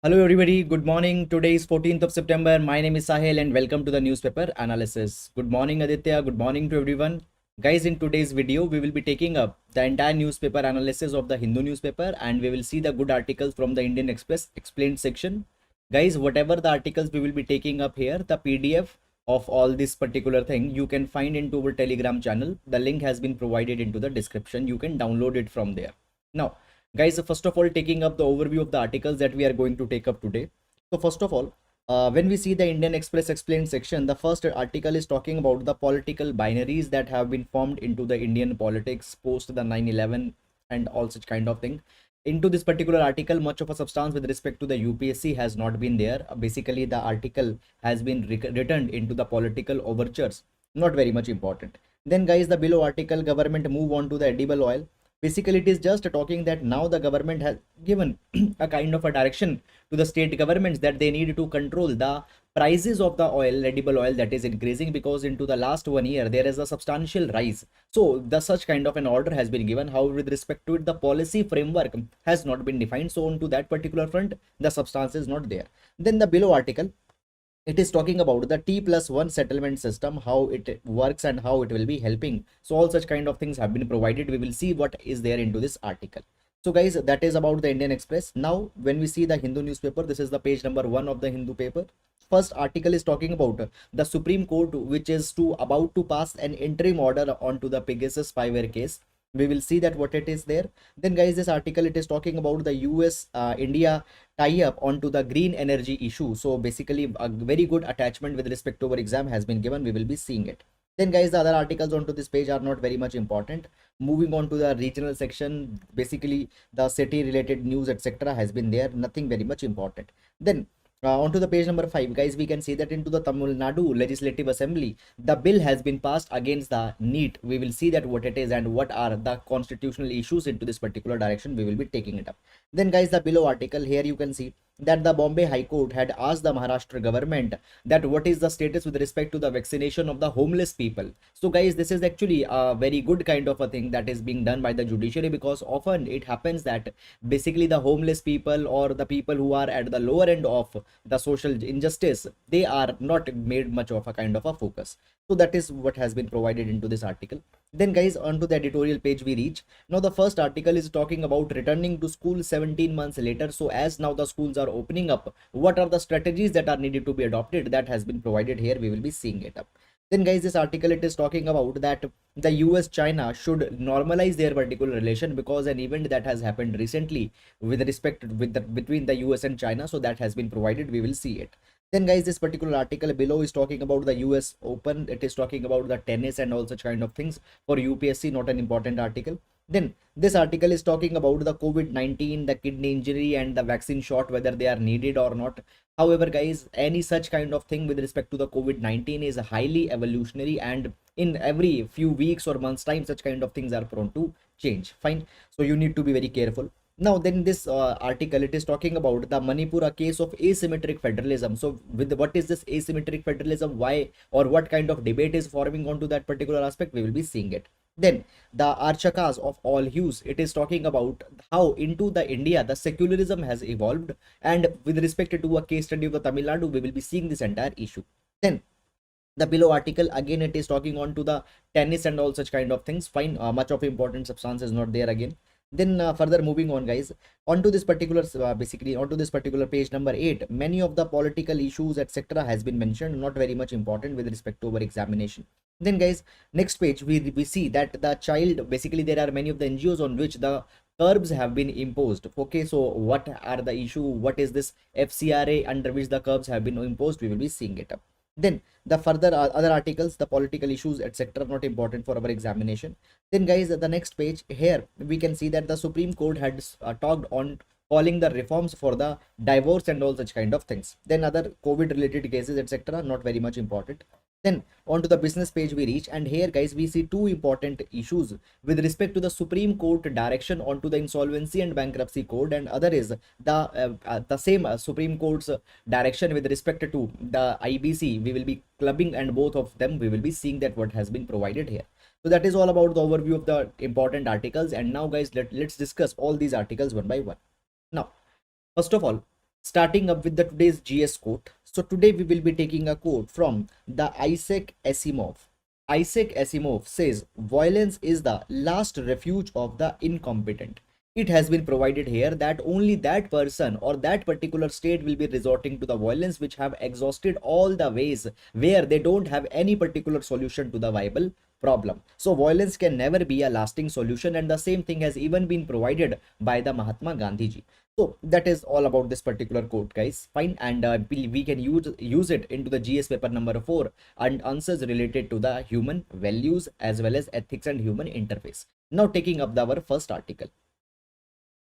Hello everybody, good morning. Today is 14th of September. My name is Sahil and welcome to the newspaper analysis. Good morning Aditya, good morning to everyone. Guys, in today's video, we will be taking up the entire newspaper analysis of the Hindu newspaper and we will see the good articles from the Indian Express explained section. Guys, whatever the articles we will be taking up here, the PDF of all this particular thing, you can find into our Telegram channel. The link has been provided into the description. You can download it from there. Now, guys, first of all, taking up the overview of the articles that we are going to take up today. So first of all, when we see the Indian Express explained section, the first article is talking about the political binaries that have been formed into the Indian politics post the 9/11 and all such kind of thing. Into this particular article, much of a substance with respect to the UPSC has not been there. Basically, the article has been written into the political overtures, not very much important. Then guys, the below article, government move on to the edible oil. Basically, it is just talking that now the government has given a kind of a direction to the state governments that they need to control the prices of the oil, edible oil, that is increasing, because into the last 1 year there is a substantial rise. So the such kind of an order has been given. However, with respect to it, the policy framework has not been defined. So on to that particular front, the substance is not there. Then the below article, it is talking about the T+1 settlement system, how it works and how it will be helping. So all such kind of things have been provided. We will see what is there into this article. So guys, that is about the Indian Express. Now when we see the Hindu newspaper, this is the page number 1 of the Hindu paper. First article is talking about the Supreme Court, which is about to pass an interim order onto the Pegasus spyware case. We will see that what it is there. Then guys, this article, it is talking about the US India tie up onto the green energy issue. So basically a very good attachment with respect to our exam has been given. We will be seeing it. Then guys, the other articles onto this page are not very much important. Moving on to the regional section, basically the city related news etc has been there, nothing very much important. Then onto the page number 5, guys, we can see that into the Tamil Nadu Legislative Assembly, the bill has been passed against the NEET. We will see that what it is and what are the constitutional issues into this particular direction. We will be taking it up. Then guys, the below article here, you can see that the Bombay High Court had asked the Maharashtra government that what is the status with respect to the vaccination of the homeless people. So guys, this is actually a very good kind of a thing that is being done by the judiciary, because often it happens that basically the homeless people or the people who are at the lower end of the social injustice, they are not made much of a kind of a focus. So that is what has been provided into this article. Then guys, onto the editorial page we reach. Now the first article is talking about returning to school 17 months later. So as now the schools are opening up, what are the strategies that are needed to be adopted, that has been provided here. We will be seeing it up. Then guys, this article, it is talking about that the US China should normalize their particular relation, because an event that has happened recently with respect with between the US and China, so that has been provided. We will see it. Then guys, this particular article below is talking about the US Open. It is talking about the tennis and all such kind of things for UPSC, not an important article. Then this article is talking about the COVID-19, the kidney injury and the vaccine shot, whether they are needed or not. However guys, any such kind of thing with respect to the COVID-19 is highly evolutionary, and in every few weeks or months time, such kind of things are prone to change. Fine. So you need to be very careful. Now then, this article, it is talking about the Manipur, a case of asymmetric federalism. So with what is this asymmetric federalism, why or what kind of debate is forming onto that particular aspect, we will be seeing it. Then the Archakas of all hues, it is talking about how into the India the secularism has evolved, and with respect to a case study of the Tamil Nadu, we will be seeing this entire issue. Then the below article, again, it is talking on to the tennis and all such kind of things. Fine, much of important substance is not there again. Then further moving on guys, onto this particular basically onto this particular page number 8, many of the political issues etc has been mentioned, not very much important with respect to our examination. Then guys, next page we see that the child, basically there are many of the NGOs on which the curbs have been imposed. Okay, so what are the issue, what is this FCRA under which the curbs have been imposed, we will be seeing it up. Then the further other articles, the political issues etc, not important for our examination. Then guys, the next page here, we can see that the Supreme Court had talked on calling the reforms for the divorce and all such kind of things. Then other COVID related cases etc, not very much important. Then onto the business page we reach, and here guys, we see two important issues with respect to the Supreme Court direction onto the insolvency and bankruptcy code, and other is the same Supreme Court's direction with respect to the IBC. We will be clubbing and both of them we will be seeing that what has been provided here. So that is all about the overview of the important articles. And now guys, let's discuss all these articles one by one. Now first of all, Starting up with the today's GS quote. So today we will be taking a quote from the Isaac Asimov. Isaac Asimov says violence is the last refuge of the incompetent. It has been provided here that only that person or that particular state will be resorting to the violence which have exhausted all the ways where they don't have any particular solution to the viable problem. So violence can never be a lasting solution, and the same thing has even been provided by the Mahatma Gandhi ji. So that is all about this particular quote, guys. Fine, and we can use it into the GS paper number 4 and answers related to the human values as well as ethics and human interface. Now taking up our first article.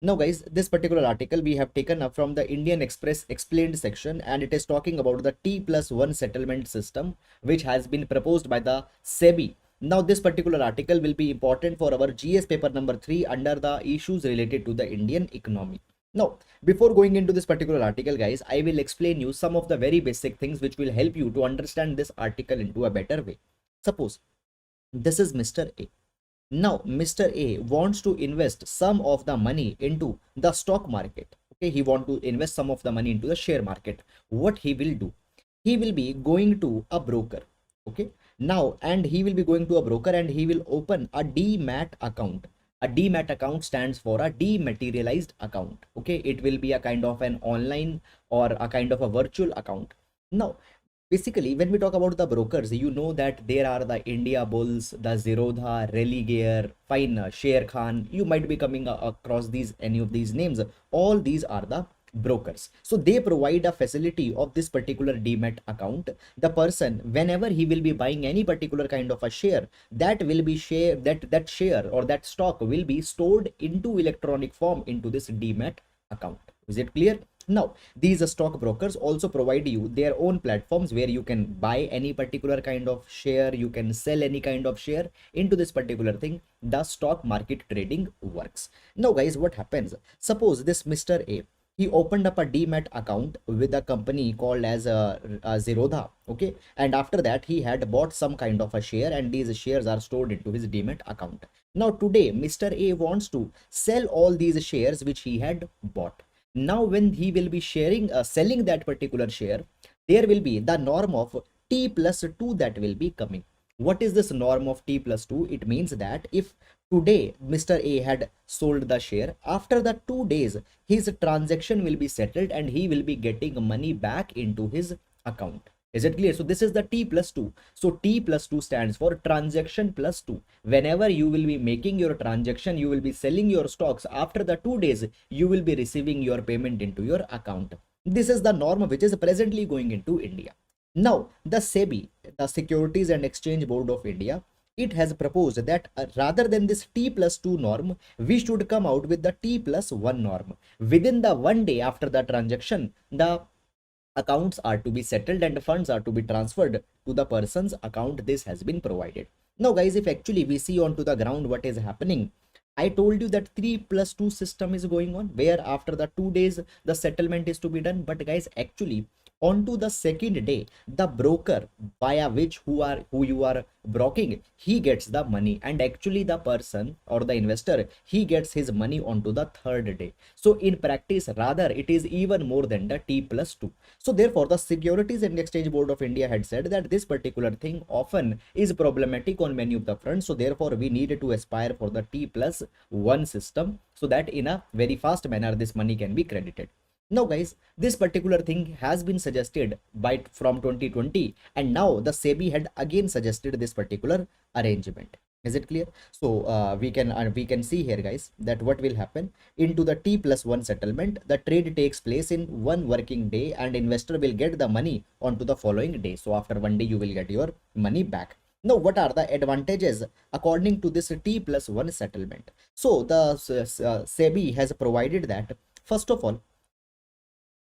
Now guys, this particular article we have taken up from the Indian Express explained section, and it is talking about the T+1 settlement system which has been proposed by the SEBI. Now this particular article will be important for our GS paper number 3 under the issues related to the Indian economy. Now, before going into this particular article, guys, I will explain you some of the very basic things which will help you to understand this article into a better way. Suppose this is Mr. A. Now, Mr. A wants to invest some of the money into the stock market. Okay, he wants to invest some of the money into the share market. What he will do? He will be going to a broker. Okay, now, and he will be going to a broker and he will open a demat account. A demat account stands for a dematerialized account. Okay, it will be a kind of an online or a kind of a virtual account. Now, basically, when we talk about the brokers, you know that there are the India Bulls, the Zerodha, Religare, fine, Sher Khan. You might be coming across these any of these names. All these are the brokers. So they provide a facility of this particular demat account. The person, whenever he will be buying any particular kind of a share, that will be that share or that stock will be stored into electronic form into this demat account. Is it clear? Now, these stock brokers also provide you their own platforms where you can buy any particular kind of share, you can sell any kind of share into this particular thing. The stock market trading works. Now, guys, what happens? Suppose this Mr. A, he opened up a demat account with a company called as Zerodha. Okay, and after that he had bought some kind of a share, and these shares are stored into his demat account. Now today Mr. A wants to sell all these shares which he had bought. Now when he will be selling that particular share, there will be the norm of T+2 that will be coming. What is this norm of T+2? It means that if today Mr. A had sold the share, after the 2 days his transaction will be settled and he will be getting money back into his account. Is it clear? So this is the T+2. So T+2 stands for transaction plus 2. Whenever you will be making your transaction, you will be selling your stocks. After the 2 days, you will be receiving your payment into your account. This is the norm which is presently going into India. Now, the SEBI, the Securities and Exchange Board of India, it has proposed that rather than this T+2 norm, we should come out with the T+1 norm. Within the 1 day after the transaction, the accounts are to be settled and funds are to be transferred to the person's account. This has been provided. Now guys, if actually we see onto the ground what is happening, I told you that 3+2 system is going on where after the 2 days the settlement is to be done. But guys, actually onto the second day, the broker via which who you are broking, he gets the money, and actually the person or the investor, he gets his money onto the third day. So in practice, rather it is even more than the T+2. So therefore the Securities and Exchange Board of India had said that this particular thing often is problematic on many of the fronts. So therefore we needed to aspire for the T+1 system so that in a very fast manner this money can be credited. Now guys, this particular thing has been suggested from 2020, and now the SEBI had again suggested this particular arrangement. Is it clear? So we can see here, guys, that what will happen into the T+1 settlement. The trade takes place in 1 working day, and investor will get the money onto the following day. So after 1 day, you will get your money back. Now, what are the advantages according to this T+1 settlement? So the SEBI has provided that, first of all,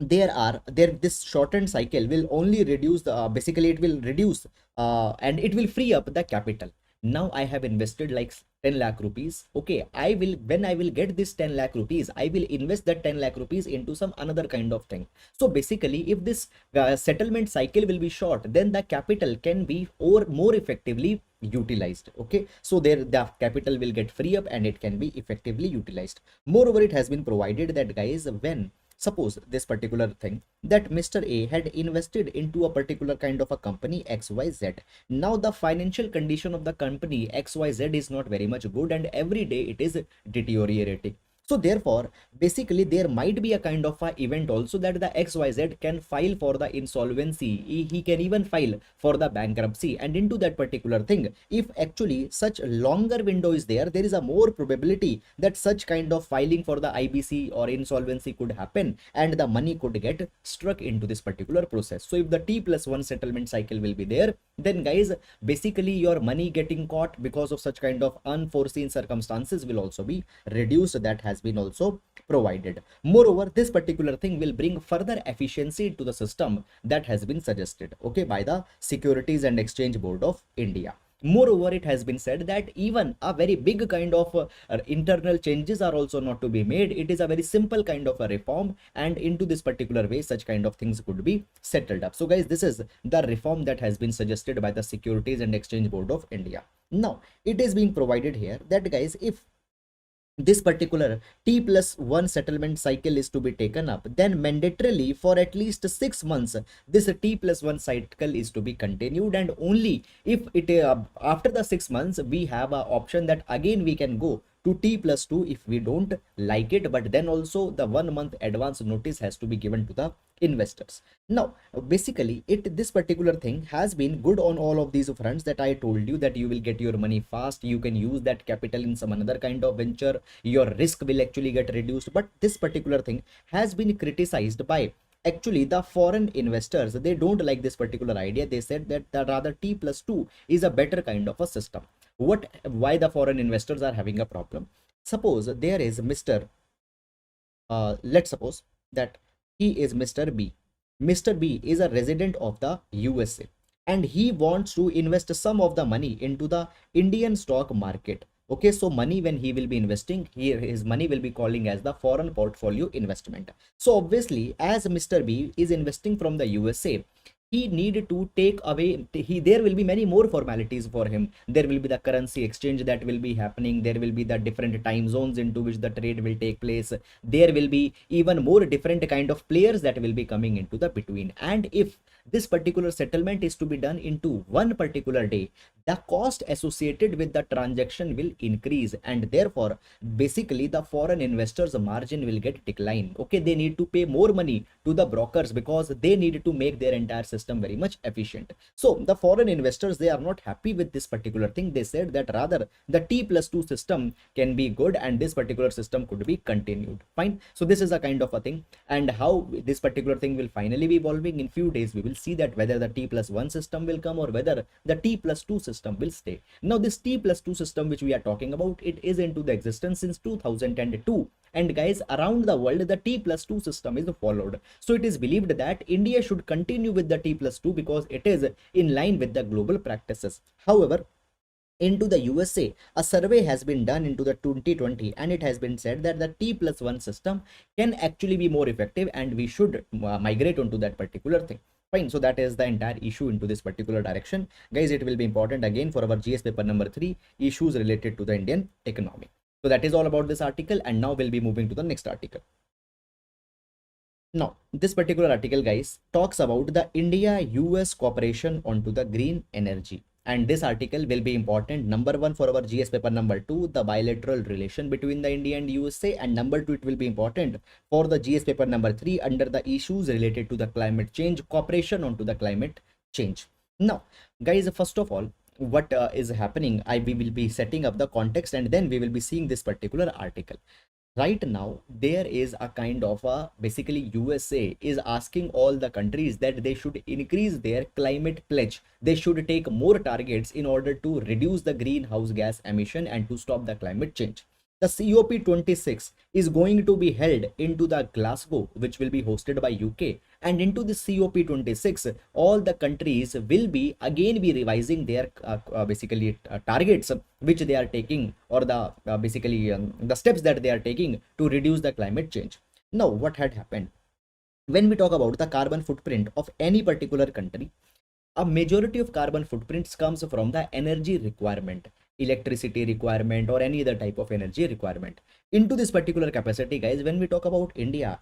this shortened cycle will only reduce the basically it will reduce and it will free up the capital. Now I have invested like 10 lakh rupees. Okay, when I will get this 10 lakh rupees, I will invest that 10 lakh rupees into some another kind of thing. So basically, if this settlement cycle will be short, then the capital can be more effectively utilized. Okay, so there the capital will get free up and it can be effectively utilized. Moreover, it has been provided that, guys, when Suppose this particular thing that Mr. A had invested into a particular kind of a company XYZ. Now the financial condition of the company XYZ is not very much good, and every day it is deteriorating. So therefore, basically there might be a kind of a event also that the XYZ can file for the insolvency. He can even file for the bankruptcy, and into that particular thing, if actually such longer window is there, there is a more probability that such kind of filing for the IBC or insolvency could happen, and the money could get struck into this particular process. So if the T+1 settlement cycle will be there, then guys, basically your money getting caught because of such kind of unforeseen circumstances will also be reduced. That has been also provided. Moreover, this particular thing will bring further efficiency to the system that has been suggested, okay, by the Securities and Exchange Board of India. Moreover, it has been said that even a very big kind of internal changes are also not to be made. It is a very simple kind of a reform, and into this particular way such kind of things could be settled up. So guys, this is the reform that has been suggested by the Securities and Exchange Board of India. Now it is being provided here that guys, if this particular T+1 settlement cycle is to be taken up, then mandatorily for at least 6 months this T+1 cycle is to be continued, and only if it after the 6 months we have an option that again we can go to T+2 if we don't like it, but then also the 1 month advance notice has to be given to the investors. Now basically this particular thing has been good on all of these fronts that I told you, that you will get your money fast, you can use that capital in some another kind of venture, your risk will actually get reduced. But this particular thing has been criticized by actually the foreign investors. They don't like this particular idea. They said that rather T+2 is a better kind of a system. Why the foreign investors are having a problem? Suppose there is Mr. Let's suppose that he is Mr. B. Mr. B is a resident of the USA, and he wants to invest some of the money into the Indian stock market. Okay, so money, when he will be investing here, his money will be calling as the foreign portfolio investment. So obviously, as Mr. B is investing from the USA, he needed to take away, there will be many more formalities for him. There will be the currency exchange that will be happening, there will be the different time zones into which the trade will take place, there will be even more different kind of players that will be coming into the between. And if this particular settlement is to be done into one particular day, the cost associated with the transaction will increase, and therefore basically the foreign investors margin will get decline. Okay, they need to pay more money to the brokers because they need to make their entire system very much efficient. So the foreign investors, they are not happy with this particular thing. They said that rather the T+2 system can be good and this particular system could be continued. Fine. So this is a kind of a thing, and how this particular thing will finally be evolving in few days, we will see that whether the T+1 system will come or whether the T+2 system will stay. Now this T+2 system which we are talking about, it is into the existence since 2002, and guys, around the world the T+2 system is followed. So it is believed that India should continue with the T+2 because it is in line with the global practices. However, into the USA, a survey has been done into the 2020, and it has been said that the T+1 system can actually be more effective and we should migrate onto that particular thing. Fine. So that is the entire issue into this particular direction. Guys, it will be important again for our GS paper number 3, issues related to the Indian economy. So that is all about this article, and now we'll be moving to the next article. Now, this particular article, guys, talks about the India-US cooperation onto the green energy. And this article will be important. Number 1 for our GS paper number 2, the bilateral relation between the India and USA. And number 2, it will be important for the GS paper number 3 under the issues related to the climate change, cooperation onto the climate change. Now, guys, first of all, what is happening, we will be setting up the context, and then we will be seeing this particular article. Right now there is a kind of a, basically USA is asking all the countries that they should increase their climate pledge. They should take more targets in order to reduce the greenhouse gas emission and to stop the climate change. The COP26 is going to be held into the Glasgow, which will be hosted by UK, and into the COP26 all the countries will be again be revising their targets which they are taking, or the the steps that they are taking to reduce the climate change. Now what had happened, when we talk about the carbon footprint of any particular country, a majority of carbon footprints comes from the energy requirement, electricity requirement, or any other type of energy requirement. Into this particular capacity, guys, when we talk about India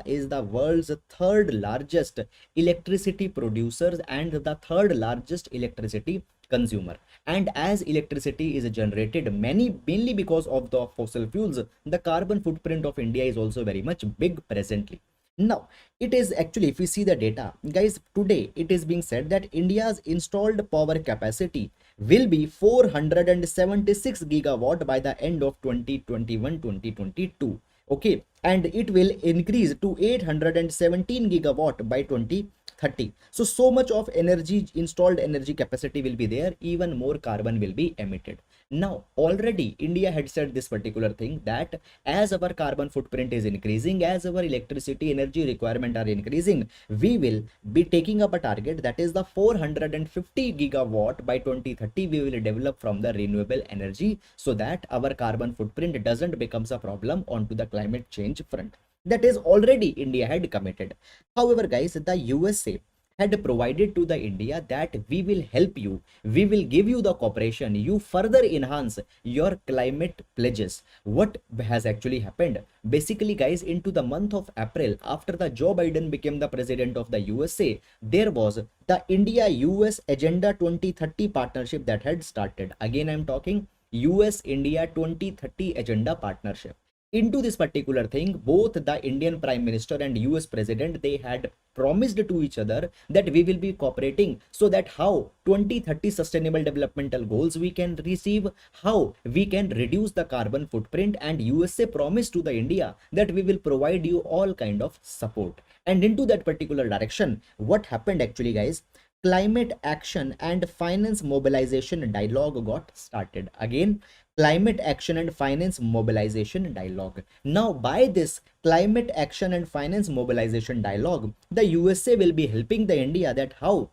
is the world's third largest electricity producer and the third largest electricity consumer. And as electricity is generated mainly because of the fossil fuels, the carbon footprint of India is also very much big presently. Now, it is actually, if we see the data, guys, today it is being said that India's installed power capacity will be 476 gigawatt by the end of 2021-2022. Okay, and it will increase to 817 gigawatt by 2030. So much of energy, installed energy capacity will be there, even more carbon will be emitted. Now, already India had said this particular thing, that as our carbon footprint is increasing, as our electricity energy requirement are increasing, we will be taking up a target, that is the 450 gigawatt by 2030 we will develop from the renewable energy, so that our carbon footprint doesn't becomes a problem onto the climate change front. That is already India had committed. However, guys, the USA had provided to the India that we will help you, we will give you the cooperation, you further enhance your climate pledges. What has actually happened? Basically, guys, into the month of April, after the Joe Biden became the president of the USA, there was the India-US Agenda 2030 partnership that had started. Again, I'm talking US-India 2030 Agenda partnership. Into this particular thing, both the Indian Prime Minister and US President, they had promised to each other that we will be cooperating, so that how 2030 sustainable developmental goals we can receive, how we can reduce the carbon footprint, and USA promised to the India that we will provide you all kind of support. And into that particular direction, what happened actually, guys? Climate action and finance mobilization dialogue got started. Again, climate action and finance mobilization dialogue. Now, by this climate action and finance mobilization dialogue, the USA will be helping the India that how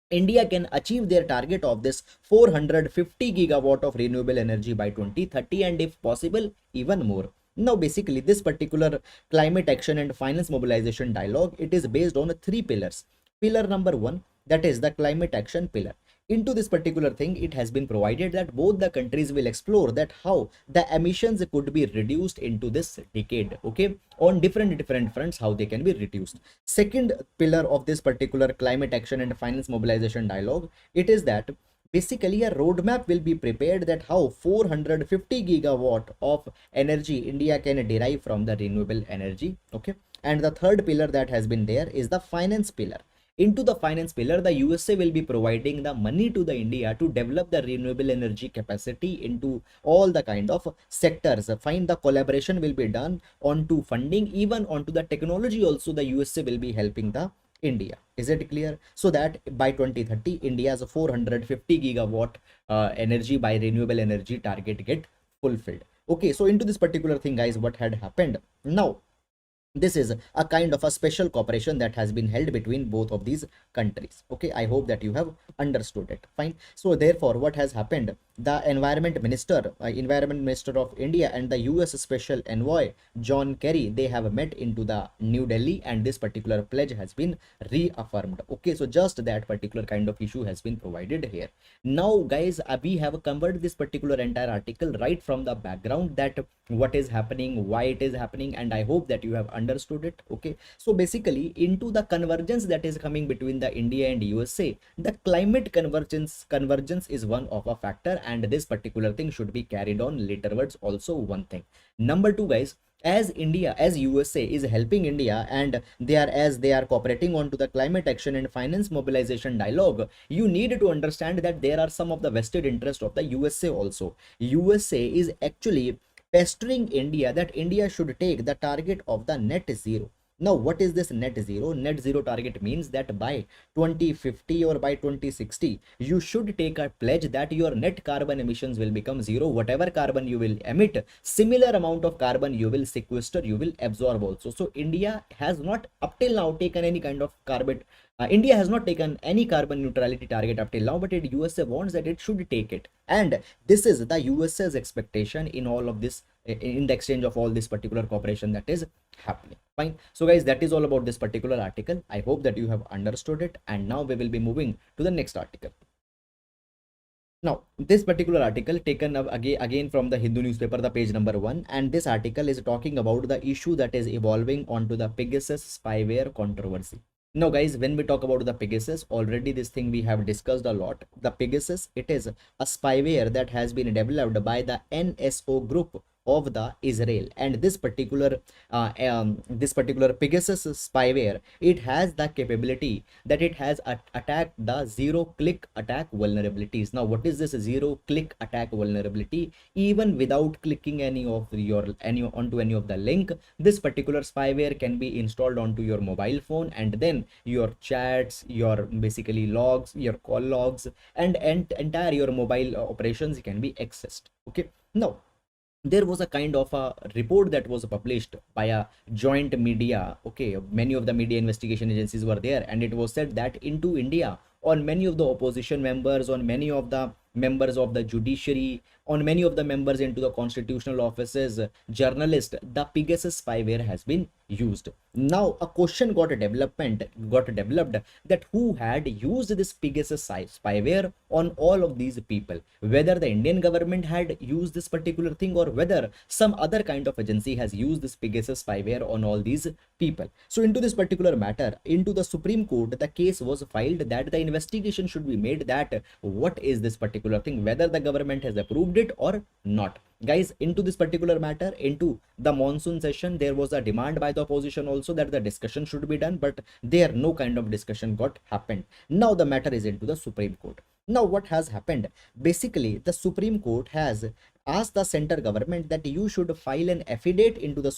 India can achieve their target of this 450 gigawatt of renewable energy by 2030, and if possible, even more. Now, basically, this particular climate action and finance mobilization dialogue, it is based on three pillars. Pillar number one, that is the climate action pillar. Into this particular thing, it has been provided that both the countries will explore that how the emissions could be reduced into this decade, okay, on different fronts, how they can be reduced. Second pillar of this particular climate action and finance mobilization dialogue, it is that basically a roadmap will be prepared that how 450 gigawatt of energy India can derive from the renewable energy, okay. And the third pillar that has been there is the finance pillar. Into the finance pillar, the USA will be providing the money to the India to develop the renewable energy capacity into all the kind of sectors. Find the collaboration will be done onto funding, even onto the technology also the USA will be helping the India. Is it clear? So that by 2030, India's 450 gigawatt energy by renewable energy target get fulfilled. Okay, so into this particular thing, guys, what had happened now? This is a kind of a special cooperation that has been held between both of these countries. Okay, I hope that you have understood it. Fine. So therefore, what has happened? The environment minister of India and the US special envoy John Kerry, they have met into the New Delhi, and this particular pledge has been reaffirmed. Okay, so just that particular kind of issue has been provided here. Now, guys, we have covered this particular entire article right from the background, that what is happening, why it is happening, and I hope that you have understood it. Okay, so basically, into the convergence that is coming between the India and USA, the climate convergence is one of a factor, and this particular thing should be carried on laterwards also. One thing. Number two, guys, as USA is helping India, and they are cooperating on to the climate action and finance mobilization dialogue, you need to understand that there are some of the vested interest of the USA also. USA is actually pestering India that India should take the target of the net zero. Now, what is this net zero? Net zero target means that by 2050 or by 2060, you should take a pledge that your net carbon emissions will become zero. Whatever carbon you will emit, similar amount of carbon you will sequester, you will absorb also. So India has not up till now taken any kind of carbon. India has not taken any carbon neutrality target up till now, but USA wants that it should take it. And this is the USA's expectation in all of this, in the exchange of all this particular cooperation that is happening. Fine. So guys, that is all about this particular article. I hope that you have understood it, and now we will be moving to the next article. Now, this particular article taken up again from the Hindu newspaper, the page number 1, and this article is talking about the issue that is evolving onto the Pegasus spyware controversy. Now, guys, when we talk about the Pegasus, already this thing we have discussed a lot. The Pegasus, it is a spyware that has been developed by the NSO group of the Israel, and this particular Pegasus spyware, it has the capability that it has attacked the zero-click attack vulnerabilities. Now, what is this zero-click attack vulnerability? Even without clicking onto any of the link, this particular spyware can be installed onto your mobile phone, and then your chats, your basically logs, your call logs, and entire your mobile operations can be accessed. Okay. Now, there was a kind of a report that was published by a joint media. Okay, many of the media investigation agencies were there, and it was said that into India, on many of the opposition members, on many of the members of the judiciary, on many of the members into the constitutional offices, journalists, the Pegasus spyware has been used. Now a question got developed that who had used this Pegasus spyware on all of these people, whether the Indian government had used this particular thing or whether some other kind of agency has used this Pegasus spyware on all these people. So into this particular matter, into the Supreme Court, the case was filed that the investigation should be made that what is this particular thing, whether the government has approved it or not. Guys, into this particular matter, into the monsoon session, there was a demand by the opposition also that the discussion should be done, but there no kind of discussion got happened. Now the matter is into the Supreme Court. Now what has happened? Basically, the Supreme Court has asked the center government that you should file an affidavit into the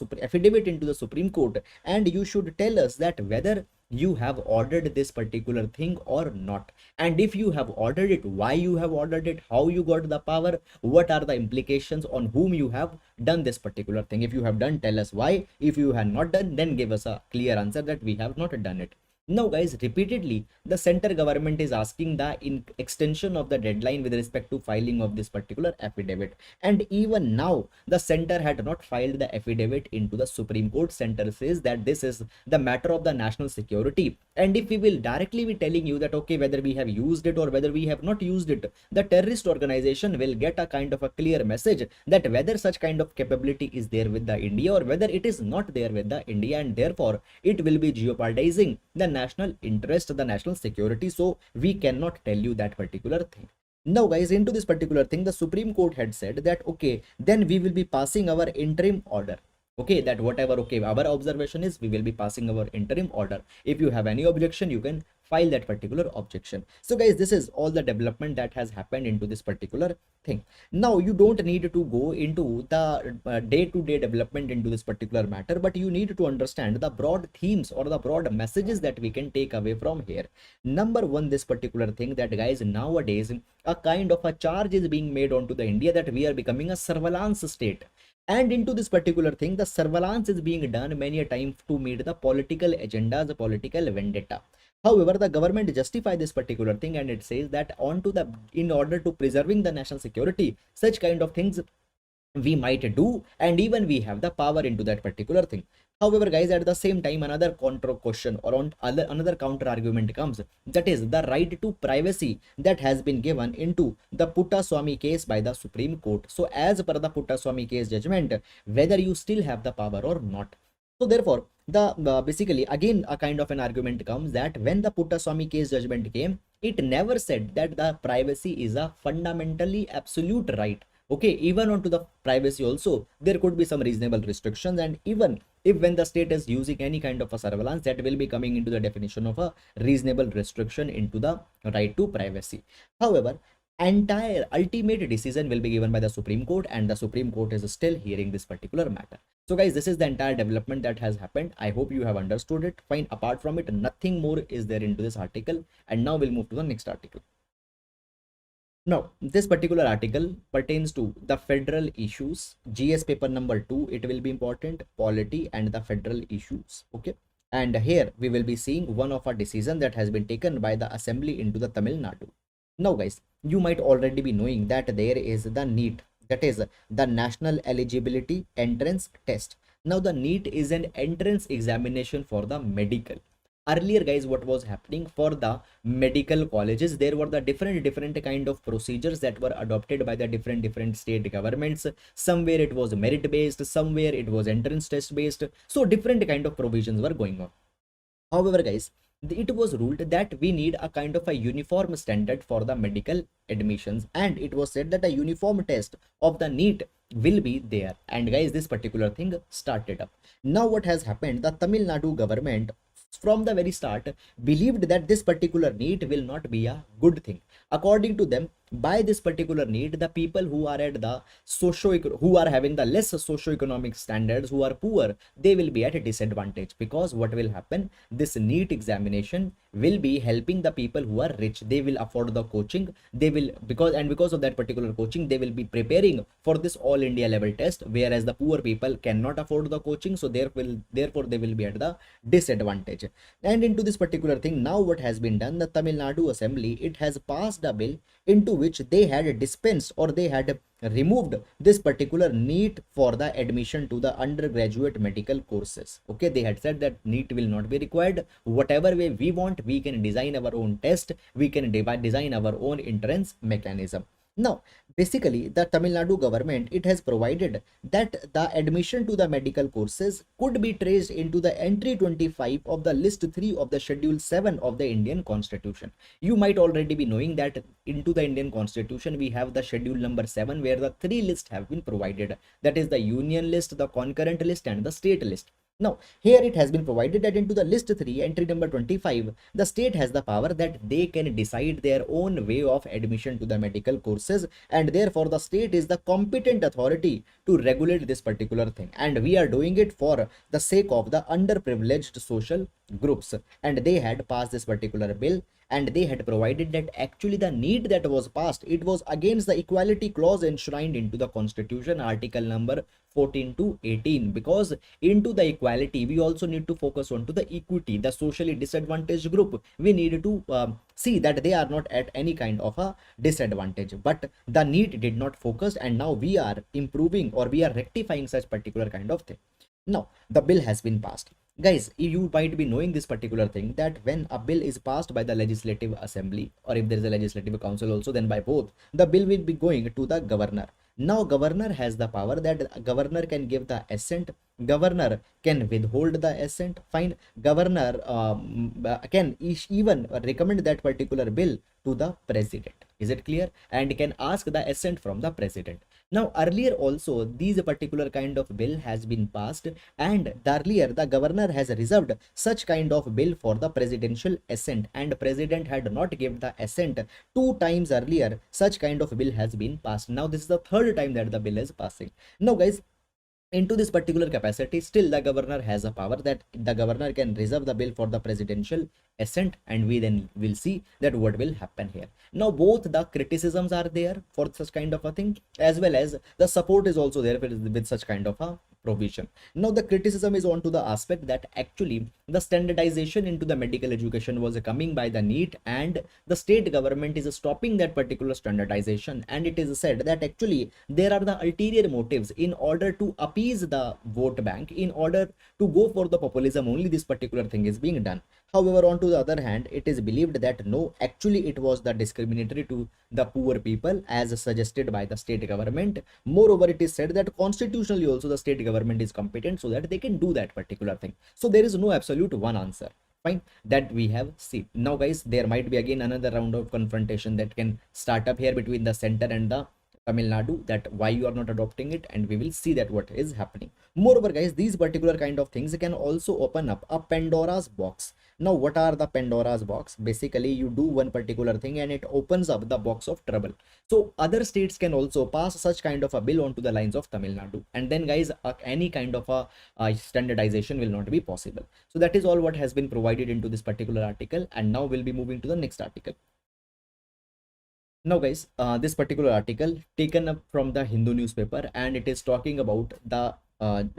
Supreme Court, and you should tell us that whether you have ordered this particular thing or not, and if you have ordered it, why you have ordered it, how you got the power, what are the implications, on whom you have done this particular thing. If you have done, tell us why. If you have not done, then give us a clear answer that we have not done it. Now guys, repeatedly the center government is asking the extension of the deadline with respect to filing of this particular affidavit, and even now the center had not filed the affidavit into the Supreme Court. Center says that this is the matter of the national security, and if we will directly be telling you that okay, whether we have used it or whether we have not used it, the terrorist organization will get a kind of a clear message that whether such kind of capability is there with the India or whether it is not there with the India, and therefore it will be jeopardizing the national interest, the national security. So we cannot tell you that particular thing. Now guys, into this particular thing, the Supreme Court had said that okay, then we will be passing our interim order. Okay, that whatever, okay, our observation is we will be passing our interim order. If you have any objection, you can file that particular objection. So guys, this is all the development that has happened into this particular thing. Now you don't need to go into the day-to-day development into this particular matter, but you need to understand the broad themes or the broad messages that we can take away from here. Number one, this particular thing that guys, nowadays a kind of a charge is being made onto the India that we are becoming a surveillance state. And into this particular thing, the surveillance is being done many a time to meet the political agendas, the political vendetta. However, the government justify this particular thing, and it says that in order to preserving the national security, such kind of things we might do, and even we have the power into that particular thing. However, guys, at the same time, another counter question or another counter argument comes, that is the right to privacy that has been given into the Puttaswamy case by the Supreme Court. So as per the Puttaswamy case judgment, whether you still have the power or not. So therefore, the basically again a kind of an argument comes that when the Puttaswamy case judgment came, it never said that the privacy is a fundamentally absolute right. Okay, even onto the privacy also there could be some reasonable restrictions, and even if when the state is using any kind of a surveillance, that will be coming into the definition of a reasonable restriction into the right to privacy. However, entire ultimate decision will be given by the Supreme Court, and the Supreme Court is still hearing this particular matter. So guys, this is the entire development that has happened. I hope you have understood it. Fine, apart from it, nothing more is there into this article. And now we'll move to the next article. Now, this particular article pertains to the federal issues, GS paper number 2. It will be important, polity and the federal issues. Okay. And here we will be seeing one of our decision that has been taken by the assembly into the Tamil Nadu. Now guys, you might already be knowing that there is the NEET, that is the National Eligibility Entrance Test. Now the NEET is an entrance examination for the medical. Earlier, guys, what was happening for the medical colleges, there were the different kind of procedures that were adopted by the different state governments. Somewhere it was merit based, somewhere it was entrance test based, so different kind of provisions were going on. However, guys, it was ruled that we need a kind of a uniform standard for the medical admissions, and it was said that a uniform test of the NEET will be there. And guys, this particular thing started up. Now what has happened, the Tamil Nadu government from the very start believed that this particular NEET will not be a good thing. According to them, by this particular NEET, the people who are at the who are having the less socio-economic standards, who are poor, they will be at a disadvantage, because what will happen, this NEET examination will be helping the people who are rich. They will afford the coaching, they will, because of that particular coaching, they will be preparing for this all India level test, whereas the poor people cannot afford the coaching, so therefore they will be at the disadvantage. And into this particular thing, now what has been done, the Tamil Nadu assembly, it has passed a bill into which they had dispensed, or they had removed this particular NEET for the admission to the undergraduate medical courses. Okay, they had said that NEET will not be required. Whatever way we want, we can design our own test, we can design our own entrance mechanism. Now, basically, the Tamil Nadu government, it has provided that the admission to the medical courses could be traced into the entry 25 of the list 3 of the schedule 7 of the Indian constitution. You might already be knowing that into the Indian constitution, we have the schedule number 7, where the 3 lists have been provided. That is the union list, the concurrent list, and the state list. Now, here it has been provided that into the list 3, entry number 25, the state has the power that they can decide their own way of admission to the medical courses, and therefore the state is the competent authority to regulate this particular thing. And we are doing it for the sake of the underprivileged social groups. And they had passed this particular bill, and they had provided that actually the NEET that was passed, it was against the equality clause enshrined into the constitution, article number 14 to 18, because into the equality we also need to focus on to the equity, the socially disadvantaged group. We need to see that they are not at any kind of a disadvantage, but the NEET did not focus, and now we are improving, or we are rectifying such particular kind of thing. Now the bill has been passed. Guys, you might be knowing this particular thing, that when a bill is passed by the legislative assembly, or if there is a legislative council also, then by both, the bill will be going to the governor. Now governor has the power that governor can give the assent, governor can withhold the assent, fine, governor can even recommend that particular bill to the president. Is it clear? And can ask the assent from the president. Now earlier also these particular kind of bill has been passed, and earlier the governor has reserved such kind of bill for the presidential assent, and president had not given the assent. 2 times earlier such kind of bill has been passed. Now this is the third time that the bill is passing. Now guys, into this particular capacity, still the governor has a power that the governor can reserve the bill for the presidential assent, and we then will see that what will happen here. Now both the criticisms are there for such kind of a thing, as well as the support is also there with such kind of a provision. Now the criticism is on to the aspect that actually the standardization into the medical education was coming by the NEET, and the state government is stopping that particular standardization, and it is said that actually there are the ulterior motives in order to appease the vote bank, in order to go for the populism only this particular thing is being done. However, on to the other hand, it is believed that no, actually it was the discriminatory to the poor people as suggested by the state government. Moreover, it is said that constitutionally also the state government is competent so that they can do that particular thing. So there is no absolute one answer. Fine, that we have seen. Now guys, there might be again another round of confrontation that can start up here between the center and the Tamil Nadu, that why you are not adopting it, and we will see that what is happening. Moreover guys, these particular kind of things can also open up a Pandora's box. Now what are the Pandora's box? Basically you do one particular thing and it opens up the box of trouble. So other states can also pass such kind of a bill onto the lines of Tamil Nadu, and then guys any kind of a standardization will not be possible. So that is all what has been provided into this particular article, and now we'll be moving to the next article. Now guys, this particular article taken up from the Hindu newspaper, and it is talking about the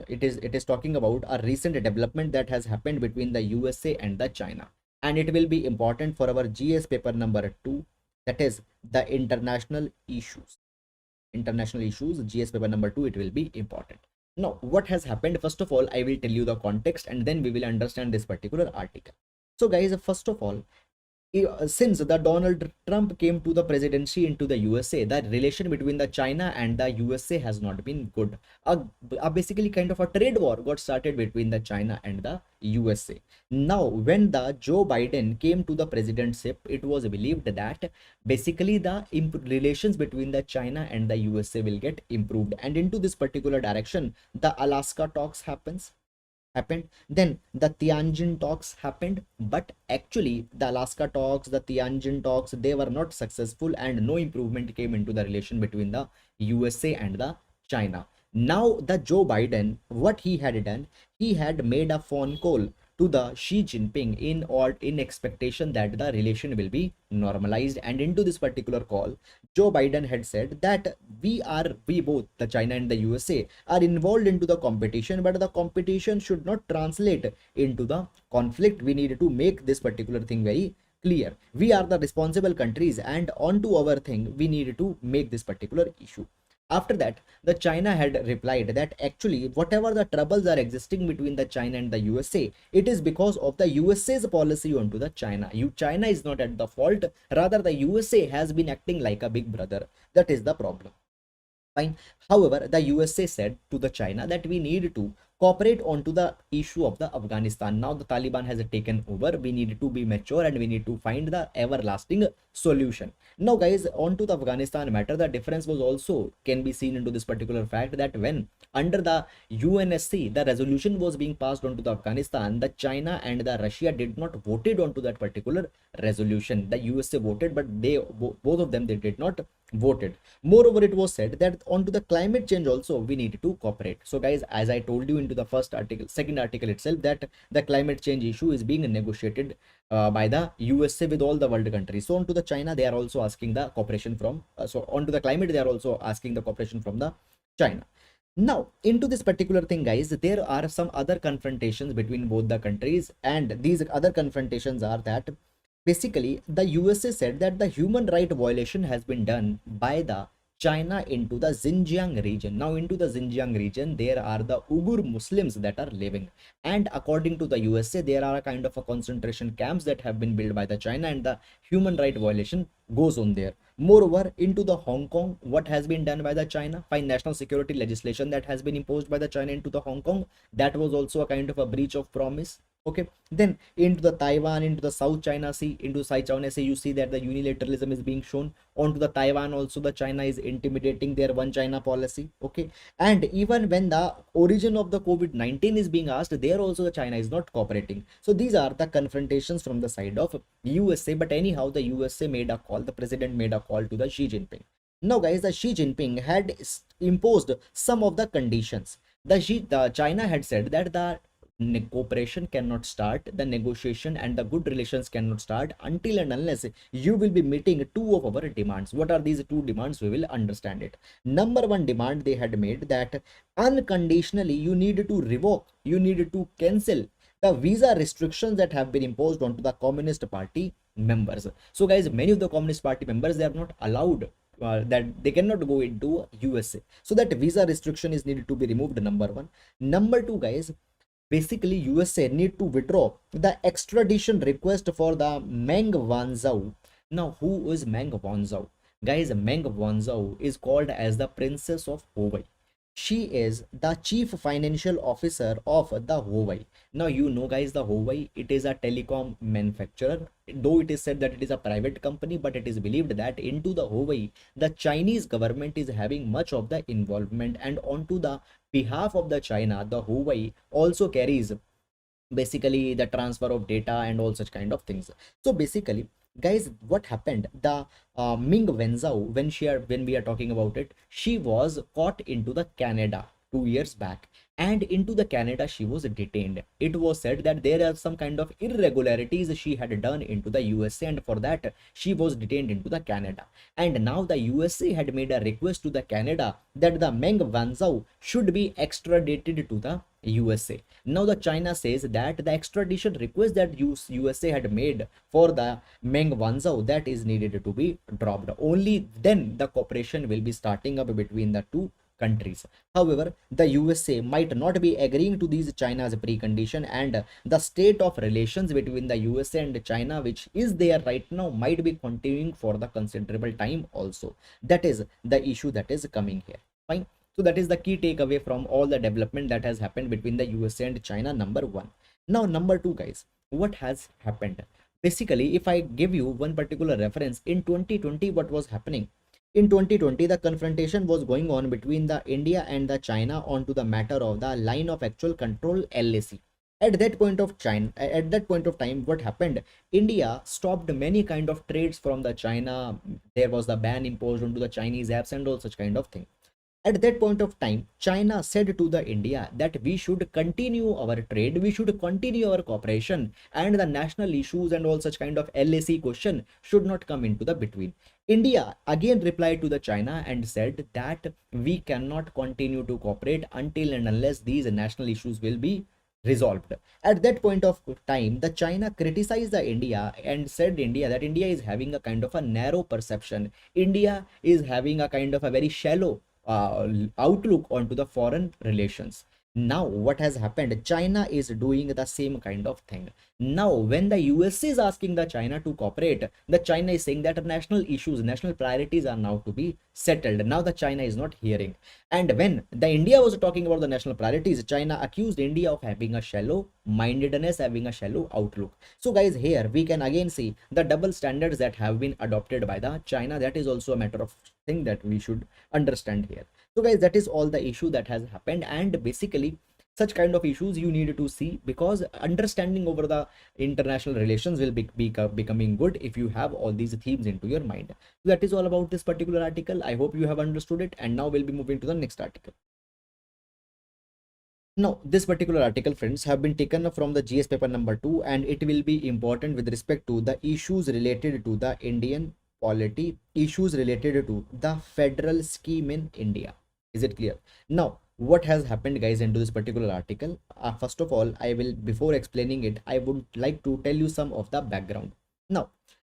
it is talking about a recent development that has happened between the USA and the China, and it will be important for our GS paper number 2, that is the international issues. GS paper number 2, it will be important. Now, what has happened? First of all, I will tell you the context and then we will understand this particular article. So, guys, first of all, since the Donald Trump came to the presidency into the USA, the relation between the China and the USA has not been good. Basically kind of a trade war got started between the China and the USA. Now, when the Joe Biden came to the presidency, it was believed that basically the relations between the China and the USA will get improved, and into this particular direction, the Alaska talks happened, then the Tianjin talks happened, but actually the Alaska talks, the Tianjin talks, they were not successful and no improvement came into the relation between the USA and the China. Now the Joe Biden, what he had done, he had made a phone call to the Xi Jinping in expectation that the relation will be normalized, and into this particular call Joe Biden had said that we both, the China and the USA, are involved into the competition, but the competition should not translate into the conflict. We need to make this particular thing very clear. We are the responsible countries, and onto our thing, we need to make this particular issue. After that, the China had replied that actually whatever the troubles are existing between the China and the USA, it is because of the USA's policy onto the China. China is not at the fault, rather the USA has been acting like a big brother. That is the problem. Fine. However, the USA said to the China that we need to cooperate onto the issue of the Afghanistan. Now the Taliban has taken over. We need to be mature and we need to find the everlasting solution. Now, guys, onto the Afghanistan matter, the difference was also can be seen into this particular fact that when under the UNSC the resolution was being passed onto the Afghanistan, the China and the Russia did not voted onto that particular resolution. The USA voted, but both of them they did not voted. Moreover, it was said that onto the climate change also we need to cooperate. So guys, as I told you into the second article itself, that the climate change issue is being negotiated by the USA with all the world countries. So onto the China, they are also asking the cooperation from, so onto the climate, they are also asking the cooperation from the China. Now, into this particular thing, guys, there are some other confrontations between both the countries, and these other confrontations are that basically the USA said that the human right violation has been done by the China into the Xinjiang region. Now, into the Xinjiang region, there are the Uyghur Muslims that are living, and according to the USA, there are a kind of a concentration camps that have been built by the China, and the human right violation goes on there. Moreover, into the Hong Kong, what has been done by the China? Fine, national security legislation that has been imposed by the China into the Hong Kong, that was also a kind of a breach of promise. Okay, then into the Taiwan, into the South China Sea, into South China Sea, you see that the unilateralism is being shown. Onto the Taiwan also, the China is intimidating their one China policy. Okay, and even when the origin of the COVID-19 is being asked, there also the China is not cooperating. So these are the confrontations from the side of USA. But anyhow, the USA made a call, the president made a call to the Xi Jinping. Now, guys, the Xi Jinping had imposed some of the conditions. The China had said that the cooperation cannot start, the negotiation and the good relations cannot start until and unless you will be meeting two of our demands. What are these two demands? We will understand it. Number one demand they had made that unconditionally you need to revoke, you need to cancel the visa restrictions that have been imposed onto the Communist Party members. So guys, many of the Communist Party members, they are not allowed that they cannot go into USA. So that visa restriction is needed to be removed, number one. Number two, guys, basically USA need to withdraw the extradition request for the Meng Wanzhou. Now, who is Meng Wanzhou? Guys, Meng Wanzhou is called as the Princess of Huawei. She is the chief financial officer of the Huawei. Now, you know, guys, the Huawei, it is a telecom manufacturer. Though it is said that it is a private company, but it is believed that into the Huawei, the Chinese government is having much of the involvement, and onto the behalf of the China, the Huawei also carries basically the transfer of data and all such kind of things. So basically, guys, what happened, the Ming Wenzhou, when we are talking about it, she was caught into the Canada 2 years back, and into the Canada she was detained. It was said that there are some kind of irregularities she had done into the USA, and for that she was detained into the Canada. And now the USA had made a request to the Canada that the Meng Wanzhou should be extradited to the USA. Now the China says that the extradition request that USA had made for the Meng Wanzhou, that is needed to be dropped. Only then the cooperation will be starting up between the two countries. However, the USA might not be agreeing to these China's precondition, and the state of relations between the USA and China, which is there right now, might be continuing for the considerable time also. That is the issue that is coming here. Fine. So that is the key takeaway from all the development that has happened between the USA and China, number one. Now, number two, guys, what has happened? Basically, if I give you one particular reference, in 2020, what was happening? In 2020, the confrontation was going on between the India and the China onto the matter of the line of actual control, LAC. At that point of time, what happened? India stopped many kind of trades from the China. There was the ban imposed onto the Chinese apps and all such kind of thing. At that point of time, China said to the India that we should continue our trade, we should continue our cooperation, and the national issues and all such kind of LAC question should not come into the between. India again replied to the China and said that we cannot continue to cooperate until and unless these national issues will be resolved. At that point of time, the China criticized the India and said India that India is having a kind of a narrow perception. India is having a kind of a very shallow outlook onto the foreign relations. Now what has happened? China is doing the same kind of thing. Now when the US is asking the China to cooperate, the China is saying that national issues, national priorities are now to be settled. Now the China is not hearing. And when the India was talking about the national priorities, China accused India of having a shallow mindedness, having a shallow outlook. So guys, here we can again see the double standards that have been adopted by the China. That is also a matter of thing that we should understand here. So guys, that is all the issue that has happened, and basically such kind of issues you need to see, because understanding over the international relations will be becoming good if you have all these themes into your mind. So that is all about this particular article. I hope you have understood it, and now we'll be moving to the next article. Now, this particular article, friends, have been taken from the GS paper number 2, and it will be important with respect to the issues related to the Indian polity, issues related to the federal scheme in India. Is it clear? Now, what has happened, guys, into this particular article? First of all, I will, before explaining it, I would like to tell you some of the background. Now,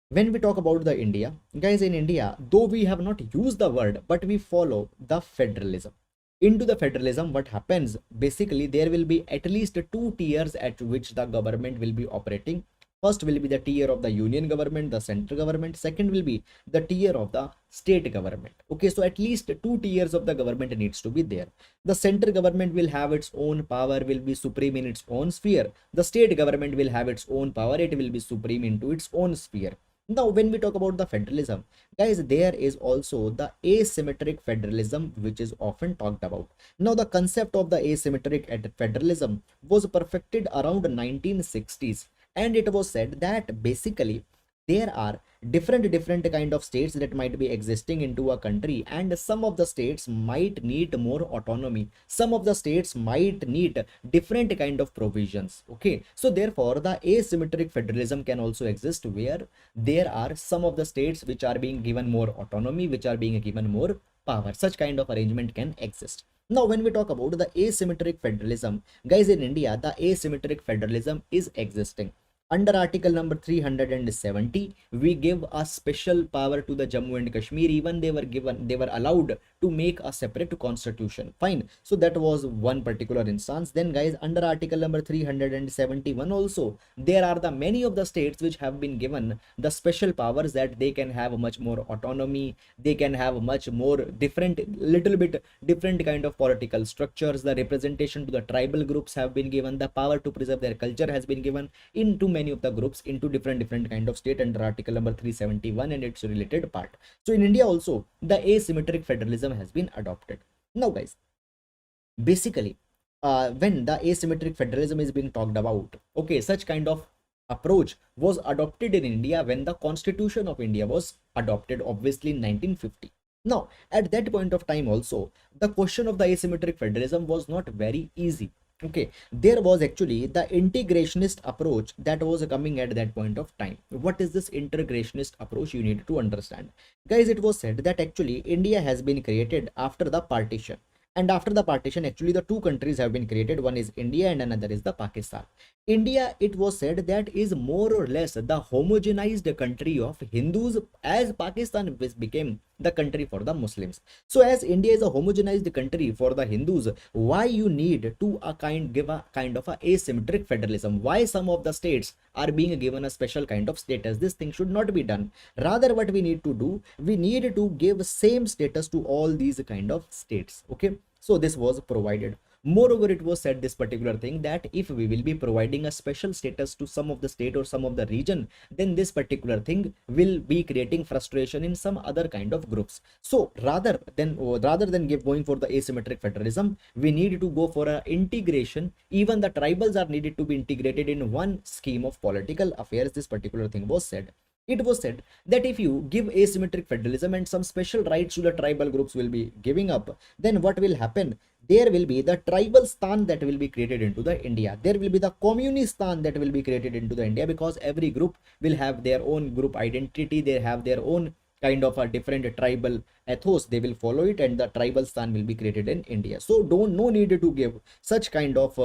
when we talk about the India, guys, in India, though we have not used the word, but we follow the federalism. Into the federalism, what happens? Basically, there will be at least two tiers at which the government will be operating. First will be the tier of the union government, the central government. Second will be the tier of the state government. Okay, so at least two tiers of the government needs to be there. The central government will have its own power, will be supreme in its own sphere. The state government will have its own power, it will be supreme into its own sphere. Now, when we talk about the federalism, guys, there is also the asymmetric federalism, which is often talked about. Now, the concept of the asymmetric federalism was perfected around 1960s, and it was said that basically there are different kind of states that might be existing into a country, and some of the states might need more autonomy, some of the states might need different kind of provisions. Okay, so therefore the asymmetric federalism can also exist, where there are some of the states which are being given more autonomy, which are being given more power. Such kind of arrangement can exist. Now, when we talk about the asymmetric federalism, guys, in India, the asymmetric federalism is existing. Under article number 370, we give a special power to the Jammu and Kashmir. Even they were allowed to make a separate constitution. Fine. So that was one particular instance. Then, guys, under article number 371 also, there are the many of the states which have been given the special powers that they can have much more autonomy. They can have much more little bit different kind of political structures. The representation to the tribal groups have been given. The power to preserve their culture has been given into many of the groups, into different kind of state under article number 371 and its related part. So in India also, the asymmetric federalism has been adopted. Now, guys, basically, when the asymmetric federalism is being talked about, okay, such kind of approach was adopted in India when the Constitution of India was adopted, obviously in 1950. Now, at that point of time also, the question of the asymmetric federalism was not very easy. Okay, there was actually the integrationist approach that was coming at that point of time. What is this integrationist approach? You need to understand, guys. It was said that actually India has been created after the partition, and after the partition, actually the two countries have been created. One is India and another is the Pakistan. India, it was said, that is more or less the homogenized country of Hindus, as Pakistan became the country for the Muslims. So as India is a homogenized country for the Hindus, why you need to give a kind of a asymmetric federalism? Why some of the states are being given a special kind of status? This thing should not be done. Rather, what we need to do, we need to give same status to all these kind of states. Okay, so this was provided. Moreover, it was said this particular thing, that if we will be providing a special status to some of the state or some of the region, then this particular thing will be creating frustration in some other kind of groups. So rather than going for the asymmetric federalism, we need to go for a integration. Even the tribals are needed to be integrated in one scheme of political affairs. This particular thing was said. It was said that if you give asymmetric federalism and some special rights to the tribal groups will be giving up, then what will happen? There will be the tribal stan that will be created into the India. There will be the communist stan that will be created into the India, because every group will have their own group identity. They have their own kind of a different tribal ethos. They will follow it, and the tribal stan will be created in India. So no need to give such kind of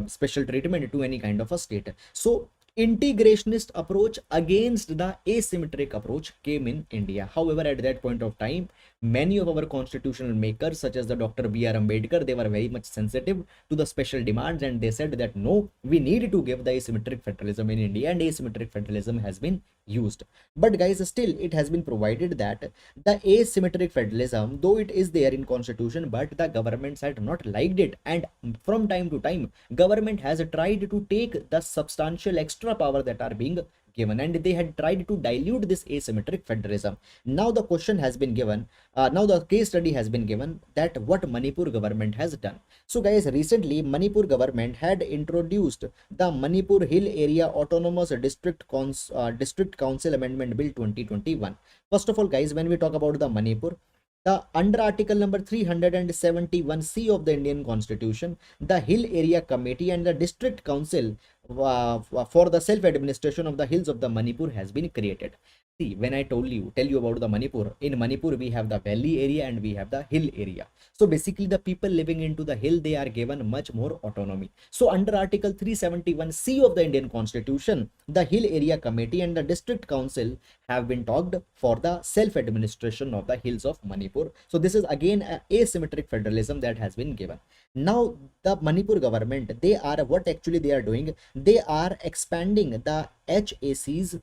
special treatment to any kind of a state. So integrationist approach against the asymmetric approach came in India. However, at that point of time, many of our constitutional makers, such as the Dr. B.R. Ambedkar, they were very much sensitive to the special demands, and they said that no, we need to give the asymmetric federalism in India, and asymmetric federalism has been used. But guys, still it has been provided that the asymmetric federalism, though it is there in constitution, but the governments had not liked it, and from time to time government has tried to take the substantial extra power that are being given, and they had tried to dilute this asymmetric federalism. Now the question has been given, now the case study has been given, that what Manipur government has done. So guys, recently Manipur government had introduced the Manipur Hill Area Autonomous District Council Amendment Bill 2021. First of all guys, when we talk about the Manipur, the under article number 371C of the Indian Constitution, the Hill Area Committee and the District Council for the self-administration of the hills of the Manipur has been created. See, when I tell you about the Manipur, in Manipur we have the valley area and we have the hill area. So basically the people living into the hill, they are given much more autonomy. So under article 371C of the Indian Constitution, the Hill Area Committee and the District Council have been talked for the self-administration of the hills of Manipur. So this is again a asymmetric federalism that has been given. Now the Manipur government, they are, what actually they are doing, they are expanding the HAC's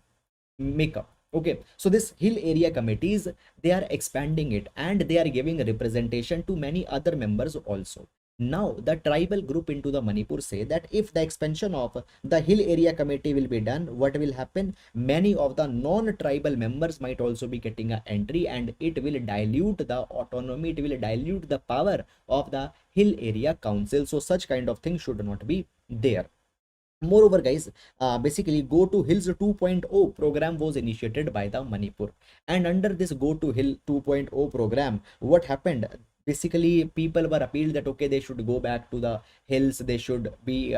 makeup. Okay, so this hill area committees, they are expanding it, and they are giving representation to many other members also. Now the tribal group into the Manipur say that if the expansion of the hill area committee will be done, what will happen? Many of the non-tribal members might also be getting an entry, and it will dilute the autonomy, it will dilute the power of the hill area council. So such kind of thing should not be there. Moreover guys, basically Go to Hills 2.0 program was initiated by the Manipur, and under this Go to Hill 2.0 program, what happened? Basically people were appealed that okay, they should go back to the hills, they should be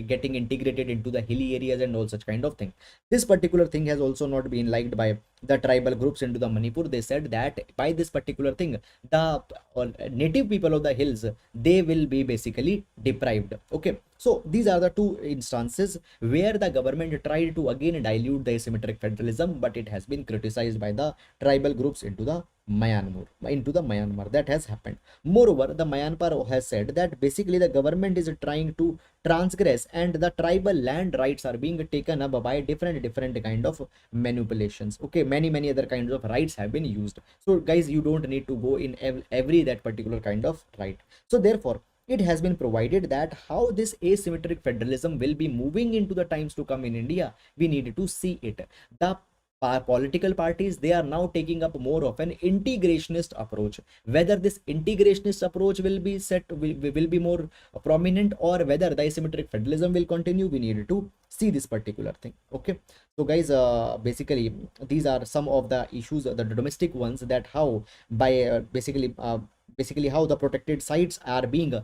getting integrated into the hilly areas and all such kind of thing. This particular thing has also not been liked by the tribal groups into the Manipur. They said that by this particular thing, the native people of the hills, they will be basically deprived. Okay, so these are the two instances where the government tried to again dilute the asymmetric federalism, but it has been criticized by the tribal groups into the Myanmar. That has happened. Moreover, the Myanmar has said that basically the government is trying to transgress, and the tribal land rights are being taken up by different kind of manipulations. Okay, many other kinds of rights have been used. So guys, you don't need to go in every that particular kind of right. So therefore it has been provided that how this asymmetric federalism will be moving into the times to come in India, we need to see it. The political parties, they are now taking up more of an integrationist approach. Whether this integrationist approach will be more prominent, or whether the asymmetric federalism will continue, we need to see this particular thing. Okay, so guys, basically these are some of the issues, the domestic ones, that how by basically how the protected sites are being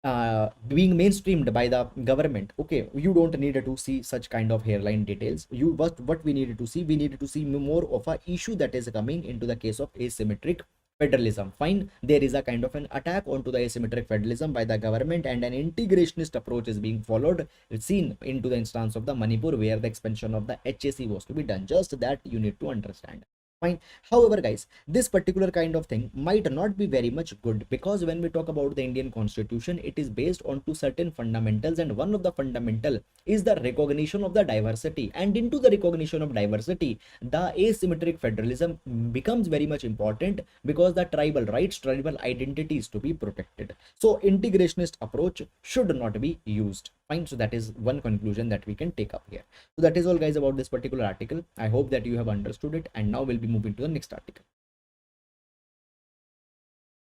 mainstreamed by the government. Okay, you don't need to see such kind of hairline details. What we needed to see, we needed to see more of a issue that is coming into the case of asymmetric federalism. Fine, there is a kind of an attack onto the asymmetric federalism by the government, and an integrationist approach is being followed. It's seen into the instance of the Manipur, where the expansion of the HAC was to be done. Just that you need to understand. Fine. However, guys, this particular kind of thing might not be very much good, because when we talk about the Indian constitution, it is based on two certain fundamentals, and one of the fundamental is the recognition of the diversity, and into the recognition of diversity, the asymmetric federalism becomes very much important, because the tribal rights, tribal identities to be protected. So integrationist approach should not be used. Fine. So that is one conclusion that we can take up here. So that is all, guys, about this particular article. I hope that you have understood it, and now we'll be moving to the next article.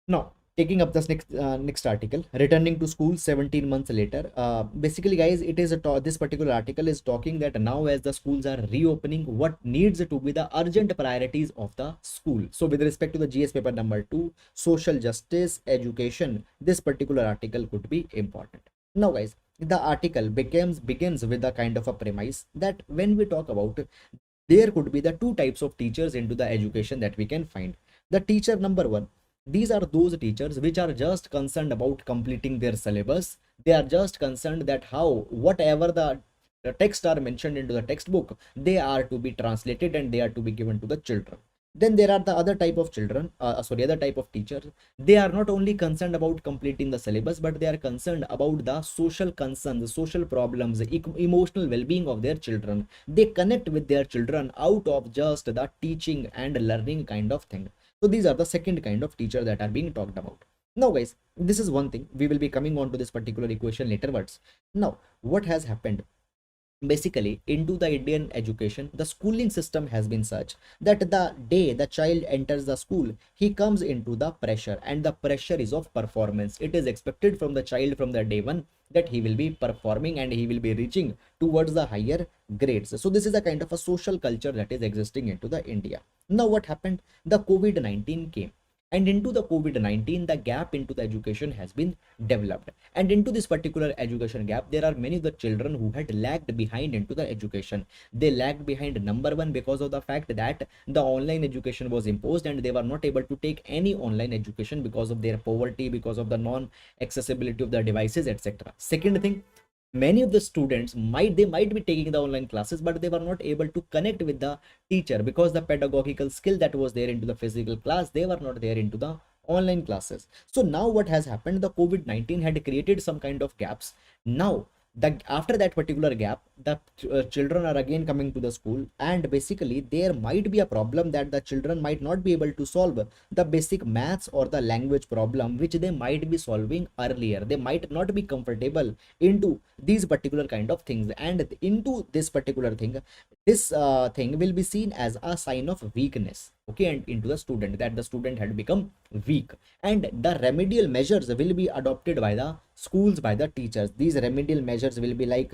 Now, taking up this next article, returning to school 17 months later. Basically, guys, it is this particular article is talking that now, as the schools are reopening, what needs to be the urgent priorities of the school. So with respect to the GS paper number 2, social justice, education, this particular article could be important. Now, guys, the article begins with a kind of a premise that when we talk about, there could be the two types of teachers into the education that we can find. The teacher number one, these are those teachers which are just concerned about completing their syllabus. They are just concerned that how whatever the text are mentioned into the textbook, they are to be translated and they are to be given to the children. Then there are the other type of other type of teachers. They are not only concerned about completing the syllabus, but they are concerned about the social concerns, the social problems, the emotional well-being of their children. They connect with their children out of just the teaching and learning kind of thing. So these are the second kind of teacher that are being talked about. Now, guys, this is one thing. We will be coming on to this particular equation laterwards. Now, what has happened? Basically, into the Indian education, the schooling system has been such that the day the child enters the school, he comes into the pressure, and the pressure is of performance. It is expected from the child from the day one that he will be performing and he will be reaching towards the higher grades. So this is a kind of a social culture that is existing into the India. Now what happened? The COVID-19 came, and into the COVID-19, the gap into the education has been developed, and into this particular education gap, there are many of the children who had lagged behind into the education. They lagged behind, number one, because of the fact that the online education was imposed and they were not able to take any online education because of their poverty, because of the non accessibility of the devices, etc. Second thing, many of the students might be taking the online classes, but they were not able to connect with the teacher, because the pedagogical skill that was there into the physical class, they were not there into the online classes. So now what has happened, the COVID-19 had created some kind of gaps. Now after that particular gap, the children are again coming to the school, and basically there might be a problem that the children might not be able to solve the basic maths or the language problem which they might be solving earlier. They might not be comfortable into these particular kind of things, and into this particular thing, this thing will be seen as a sign of weakness, okay, and into the student, that the student had become weak, and the remedial measures will be adopted by the schools, by the teachers. These remedial measures will be like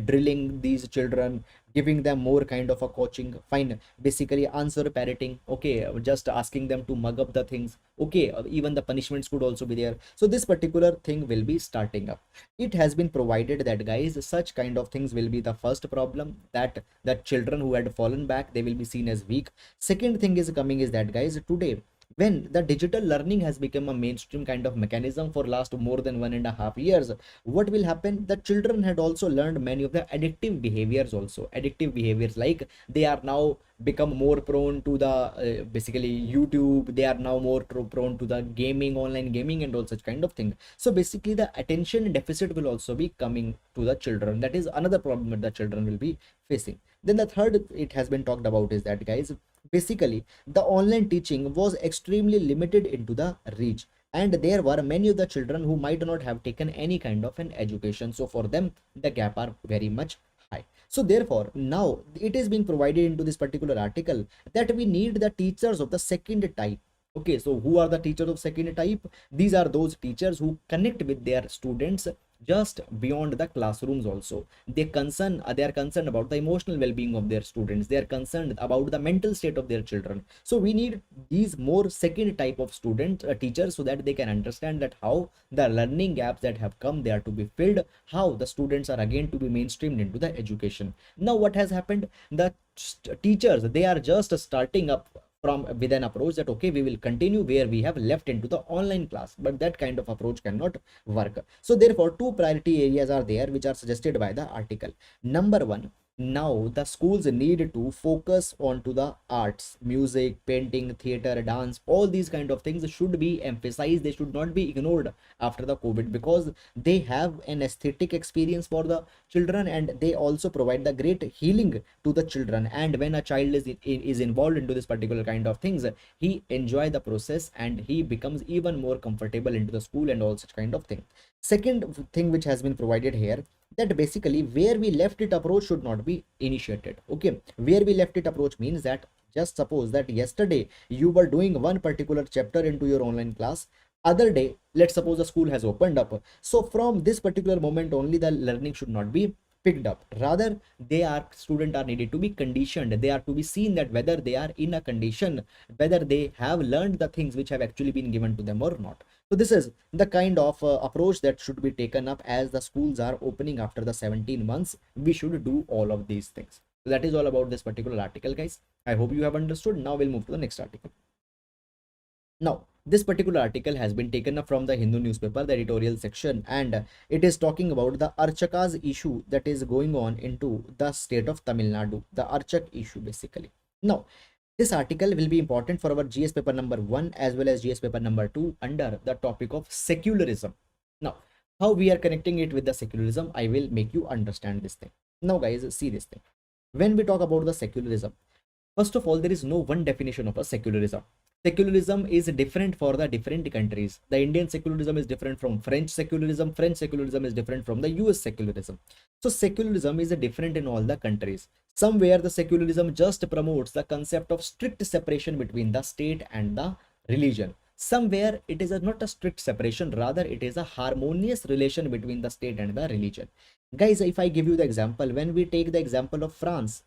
drilling these children, giving them more kind of a coaching. Fine, basically answer parroting, okay, just asking them to mug up the things, okay, even the punishments could also be there. So this particular thing will be starting up. It has been provided that, guys, such kind of things will be the first problem, that children who had fallen back, they will be seen as weak. Second thing is coming is that, guys, today when the digital learning has become a mainstream kind of mechanism for last more than 1.5 years, what will happen, the children had also learned many of the addictive behaviors also. Addictive behaviors, like they are now become more prone to the basically YouTube. They are now more prone to the gaming, online gaming, and all such kind of thing. So basically the attention deficit will also be coming to the children. That is another problem that the children will be facing. Then the third it has been talked about is that, guys, basically the online teaching was extremely limited into the reach, and there were many of the children who might not have taken any kind of an education. So for them the gap are very much high. So therefore now it is being provided into this particular article that we need the teachers of the second type. Okay, so who are the teachers of second type? These are those teachers who connect with their students just beyond the classrooms also. They are concerned about the emotional well-being of their students. They are concerned about the mental state of their children. So we need these more second type of student teachers, so that they can understand that how the learning gaps that have come, they are to be filled, how the students are again to be mainstreamed into the education. Now what has happened, the teachers, they are just starting up from with an approach that okay, we will continue where we have left into the online class, but that kind of approach cannot work. So therefore, two priority areas are there which are suggested by the article. Number one, now the schools need to focus on to the arts, music, painting, theater, dance, all these kind of things should be emphasized. They should not be ignored after the COVID, because they have an aesthetic experience for the children, and they also provide the great healing to the children. And when a child is involved into this particular kind of things, he enjoy the process and he becomes even more comfortable into the school and all such kind of thing. Second thing which has been provided here, that basically where we left it approach should not be initiated. Okay, where we left it approach means that just suppose that yesterday you were doing one particular chapter into your online class, other day let's suppose the school has opened up, so from this particular moment only the learning should not be picked up. Rather, student are needed to be conditioned. They are to be seen that whether they are in a condition, whether they have learned the things which have actually been given to them or not. So this is the kind of approach that should be taken up as the schools are opening after the 17 months. We should do all of these things. So that is all about this particular article, guys. I hope you have understood. Now we'll move to the next article. Now, this particular article has been taken up from the Hindu newspaper, the editorial section, and it is talking about the Archakas issue that is going on into the state of Tamil Nadu, the Archak issue basically. Now, this article will be important for our GS paper number 1 as well as GS paper number 2 under the topic of secularism. Now, how we are connecting it with the secularism, I will make you understand this thing. Now, guys, see this thing. When we talk about the secularism, first of all, there is no one definition of a secularism. Secularism is different for the different countries. The Indian secularism is different from French secularism. French secularism is different from the US secularism. So secularism is different in all the countries. Somewhere the secularism just promotes the concept of strict separation between the state and the religion. Somewhere it is not a strict separation, rather it is a harmonious relation between the state and the religion. Guys, if I give you the example, when we take the example of France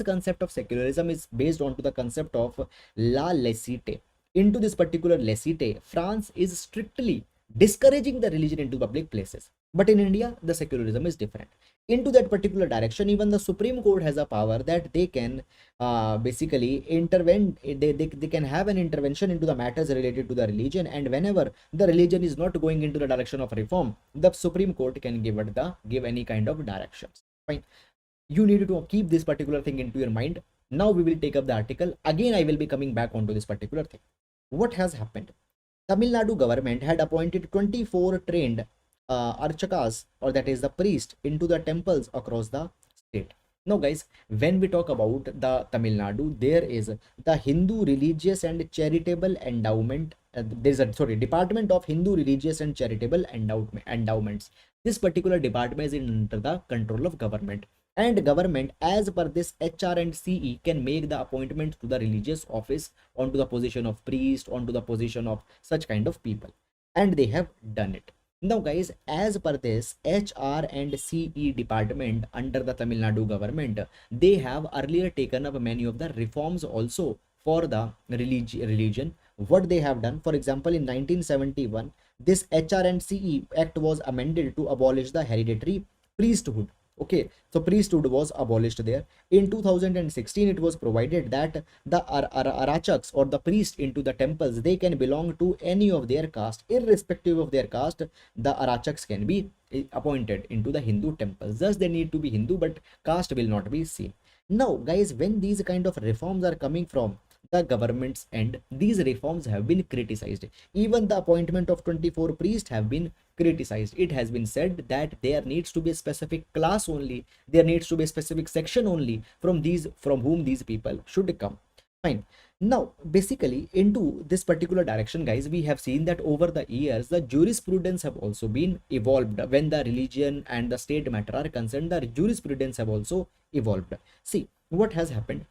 concept of secularism is based on to the concept of la laicite. Into this particular laicite, France is strictly discouraging the religion into public places. But in India, the secularism is different. Into that particular direction, even the Supreme Court has a power that they can basically intervene. They can have an intervention into the matters related to the religion, and whenever the religion is not going into the direction of reform, the Supreme Court can give any kind of directions. Fine. You need to keep this particular thing into your mind. Now we will take up the article. Again, I will be coming back onto this particular thing. What has happened? Tamil Nadu government had appointed 24 trained archakas, or that is the priest, into the temples across the state. Now guys, when we talk about the Tamil Nadu, there is the Hindu Religious and Charitable Endowment. There is a Department of Hindu Religious and Charitable Endowments. This particular department is under the control of government. And government, as per this HR and CE, can make the appointment to the religious office onto the position of priest, onto the position of such kind of people. And they have done it. Now guys, as per this HR and CE department under the Tamil Nadu government, they have earlier taken up many of the reforms also for the religion. What they have done, for example, in 1971, this HR and CE Act was amended to abolish the hereditary priesthood. Okay, so priesthood was abolished there. In 2016, it was provided that the arachaks or the priest into the temples, they can belong to any of their caste. Irrespective of their caste, the arachaks can be appointed into the Hindu temples. Thus, they need to be Hindu, but caste will not be seen. Now, guys, when these kind of reforms are coming from the government's end, these reforms have been criticized. Even the appointment of 24 priests have been criticized. It has been said that there needs to be a specific class only, there needs to be a specific section only from whom these people should come. Fine. Now, basically, into this particular direction, guys, we have seen that over the years, the jurisprudence have also been evolved. When the religion and the state matter are concerned, the jurisprudence have also evolved. See, what has happened?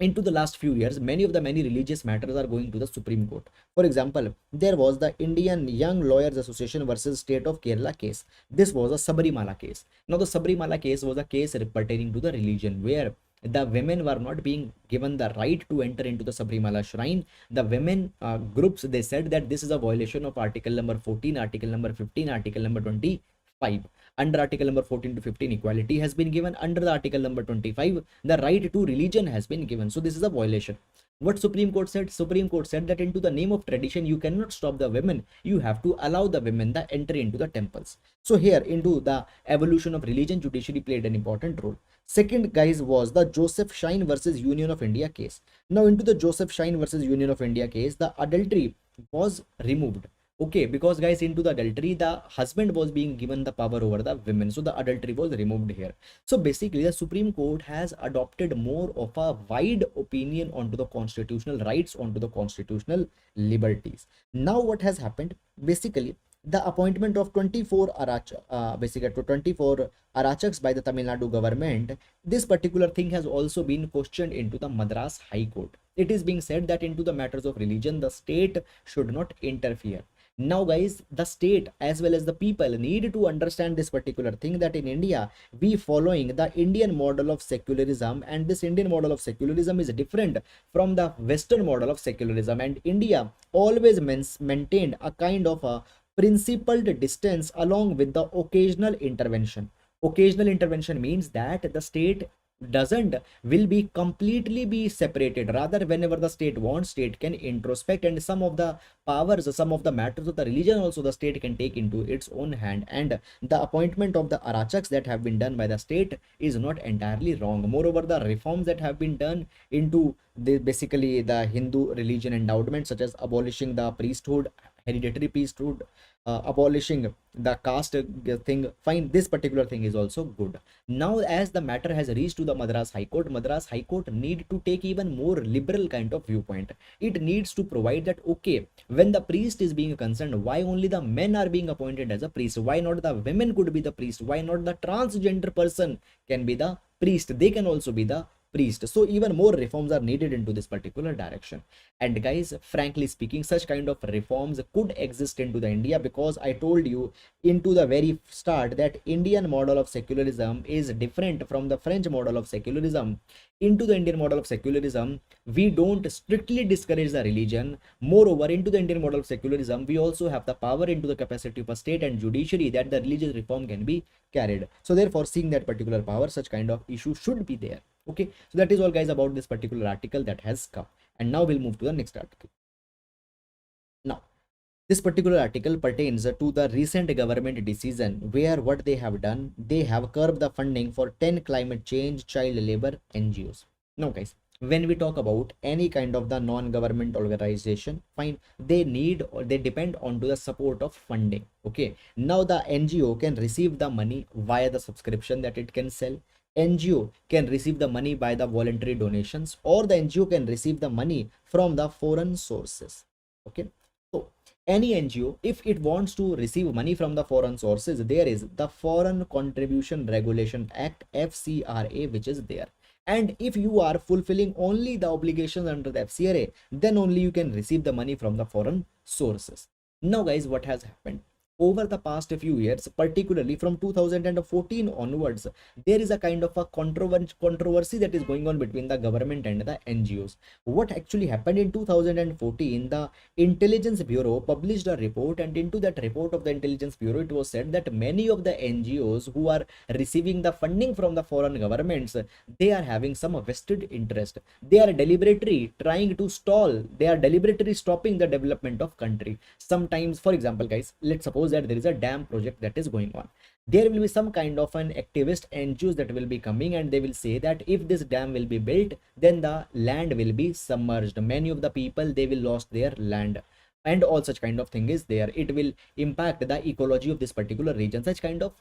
Into the last few years, many religious matters are going to the Supreme Court. For example, there was the Indian Young Lawyers Association versus State of Kerala case. This was a Sabarimala case. Now, the Sabarimala case was a case pertaining to the religion, where the women were not being given the right to enter into the Sabarimala shrine. The women groups, they said that this is a violation of article number 14, article number 15, article number 25. Under article number 14 to 15, equality has been given. Under the article number 25, the right to religion has been given. So this is a violation. What Supreme Court said? Supreme Court said that into the name of tradition, you cannot stop the women. You have to allow the women the entry into the temples. So here, into the evolution of religion, judiciary played an important role. Second, guys, was the Joseph Shine versus Union of India case. Now, into the Joseph Shine versus Union of India case, the adultery was removed. Okay, because guys, into the adultery, the husband was being given the power over the women. So the adultery was removed here. So basically, the Supreme Court has adopted more of a wide opinion onto the constitutional rights, onto the constitutional liberties. Now, what has happened? Basically, the appointment of 24 basically 24 arachaks by the Tamil Nadu government, this particular thing has also been questioned into the Madras High Court. It is being said that into the matters of religion, the state should not interfere. Now, guys, the state as well as the people need to understand this particular thing, that in India, we following the Indian model of secularism, and this Indian model of secularism is different from the Western model of secularism, and India always maintained a kind of a principled distance along with the occasional intervention. Occasional intervention means that the state doesn't will be completely be separated. Rather, whenever the state wants, state can introspect, and some of the powers, some of the matters of the religion also the state can take into its own hand. And the appointment of the arachaks that have been done by the state is not entirely wrong. Moreover, the reforms that have been done into basically the Hindu religion endowment, such as abolishing the priesthood, hereditary priesthood, abolishing the caste thing, fine, this particular thing is also good. Now, as the matter has reached to the Madras High Court, Madras High Court need to take even more liberal kind of viewpoint. It needs to provide that, okay, when the priest is being concerned, why only the men are being appointed as a priest? Why not the women could be the priest? Why not the transgender person can be the priest? They can also be the priest. So even more reforms are needed into this particular direction. And guys, frankly speaking, such kind of reforms could exist into the India, because I told you into the very start that Indian model of secularism is different from the French model of secularism. Into the Indian model of secularism, we don't strictly discourage the religion. Moreover, into the Indian model of secularism, we also have the power into the capacity of a state and judiciary that the religious reform can be carried. So therefore, seeing that particular power, such kind of issue should be there. Okay, so that is all, guys, about this particular article that has come. And now we'll move to the next article. Now, this particular article pertains to the recent government decision where what they have done, they have curbed the funding for 10 climate change, child labor NGOs. Now, guys, when we talk about any kind of the non-government organization, fine, they need or they depend on to the support of funding. Okay, now the NGO can receive the money via the subscription that it can sell. NGO can receive the money by the voluntary donations, or the NGO can receive the money from the foreign sources. Okay, so any NGO, if it wants to receive money from the foreign sources, there is the Foreign Contribution Regulation Act, FCRA, which is there. And if you are fulfilling only the obligations under the FCRA, then only you can receive the money from the foreign sources. Now, guys, what has happened? Over the past few years, particularly from 2014 onwards, there is a kind of a controversy that is going on between the government and the NGOs. What actually happened in 2014, the Intelligence Bureau published a report, and into that report of the Intelligence Bureau, it was said that many of the NGOs who are receiving the funding from the foreign governments, they are having some vested interest. They are deliberately trying to stall, they are deliberately stopping the development of country. Sometimes, for example, guys, let's suppose that there is a dam project that is going on. There will be some kind of an activist NGOs that will be coming, and they will say that if this dam will be built, then the land will be submerged. Many of the people, they will lost their land, and all such kind of thing is there. It will impact the ecology of this particular region. Such kind of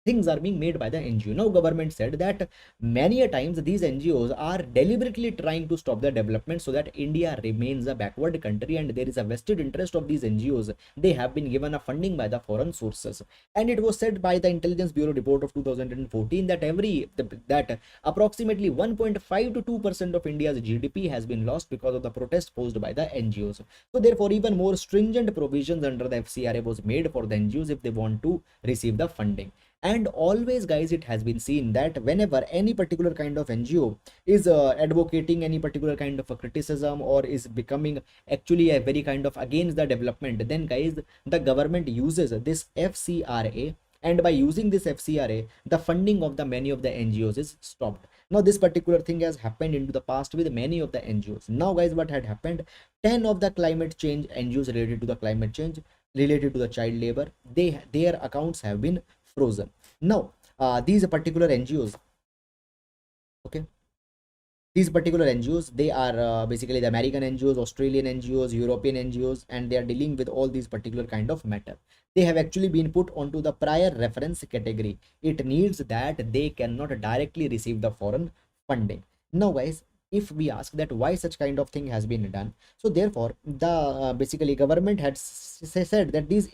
things are being made by the NGO. Now, government said that many a times these NGOs are deliberately trying to stop the development so that India remains a backward country, and there is a vested interest of these NGOs. They have been given a funding by the foreign sources. And it was said by the Intelligence Bureau report of 2014 that that approximately 1.5 to 2% of India's GDP has been lost because of the protest posed by the NGOs. So therefore, even more stringent provisions under the FCRA was made for the NGOs if they want to receive the funding. And always, guys, it has been seen that whenever any particular kind of NGO is advocating any particular kind of a criticism, or is becoming actually a very kind of against the development, then, guys, the government uses this FCRA and by using this FCRA, the funding of the many of the NGOs is stopped. Now this particular thing has happened into the past with many of the NGOs. Now guys, what had happened, 10 of the climate change NGOs related to the climate change, related to the child labor, their accounts have been frozen. Now these particular NGOs, okay, these particular NGOs, they are basically the American NGOs, Australian NGOs, European NGOs, and they are dealing with all these particular kind of matter. They have actually been put onto the prior reference category. It needs that they cannot directly receive the foreign funding. Now guys, if we ask that why such kind of thing has been done, so therefore the basically government had said that these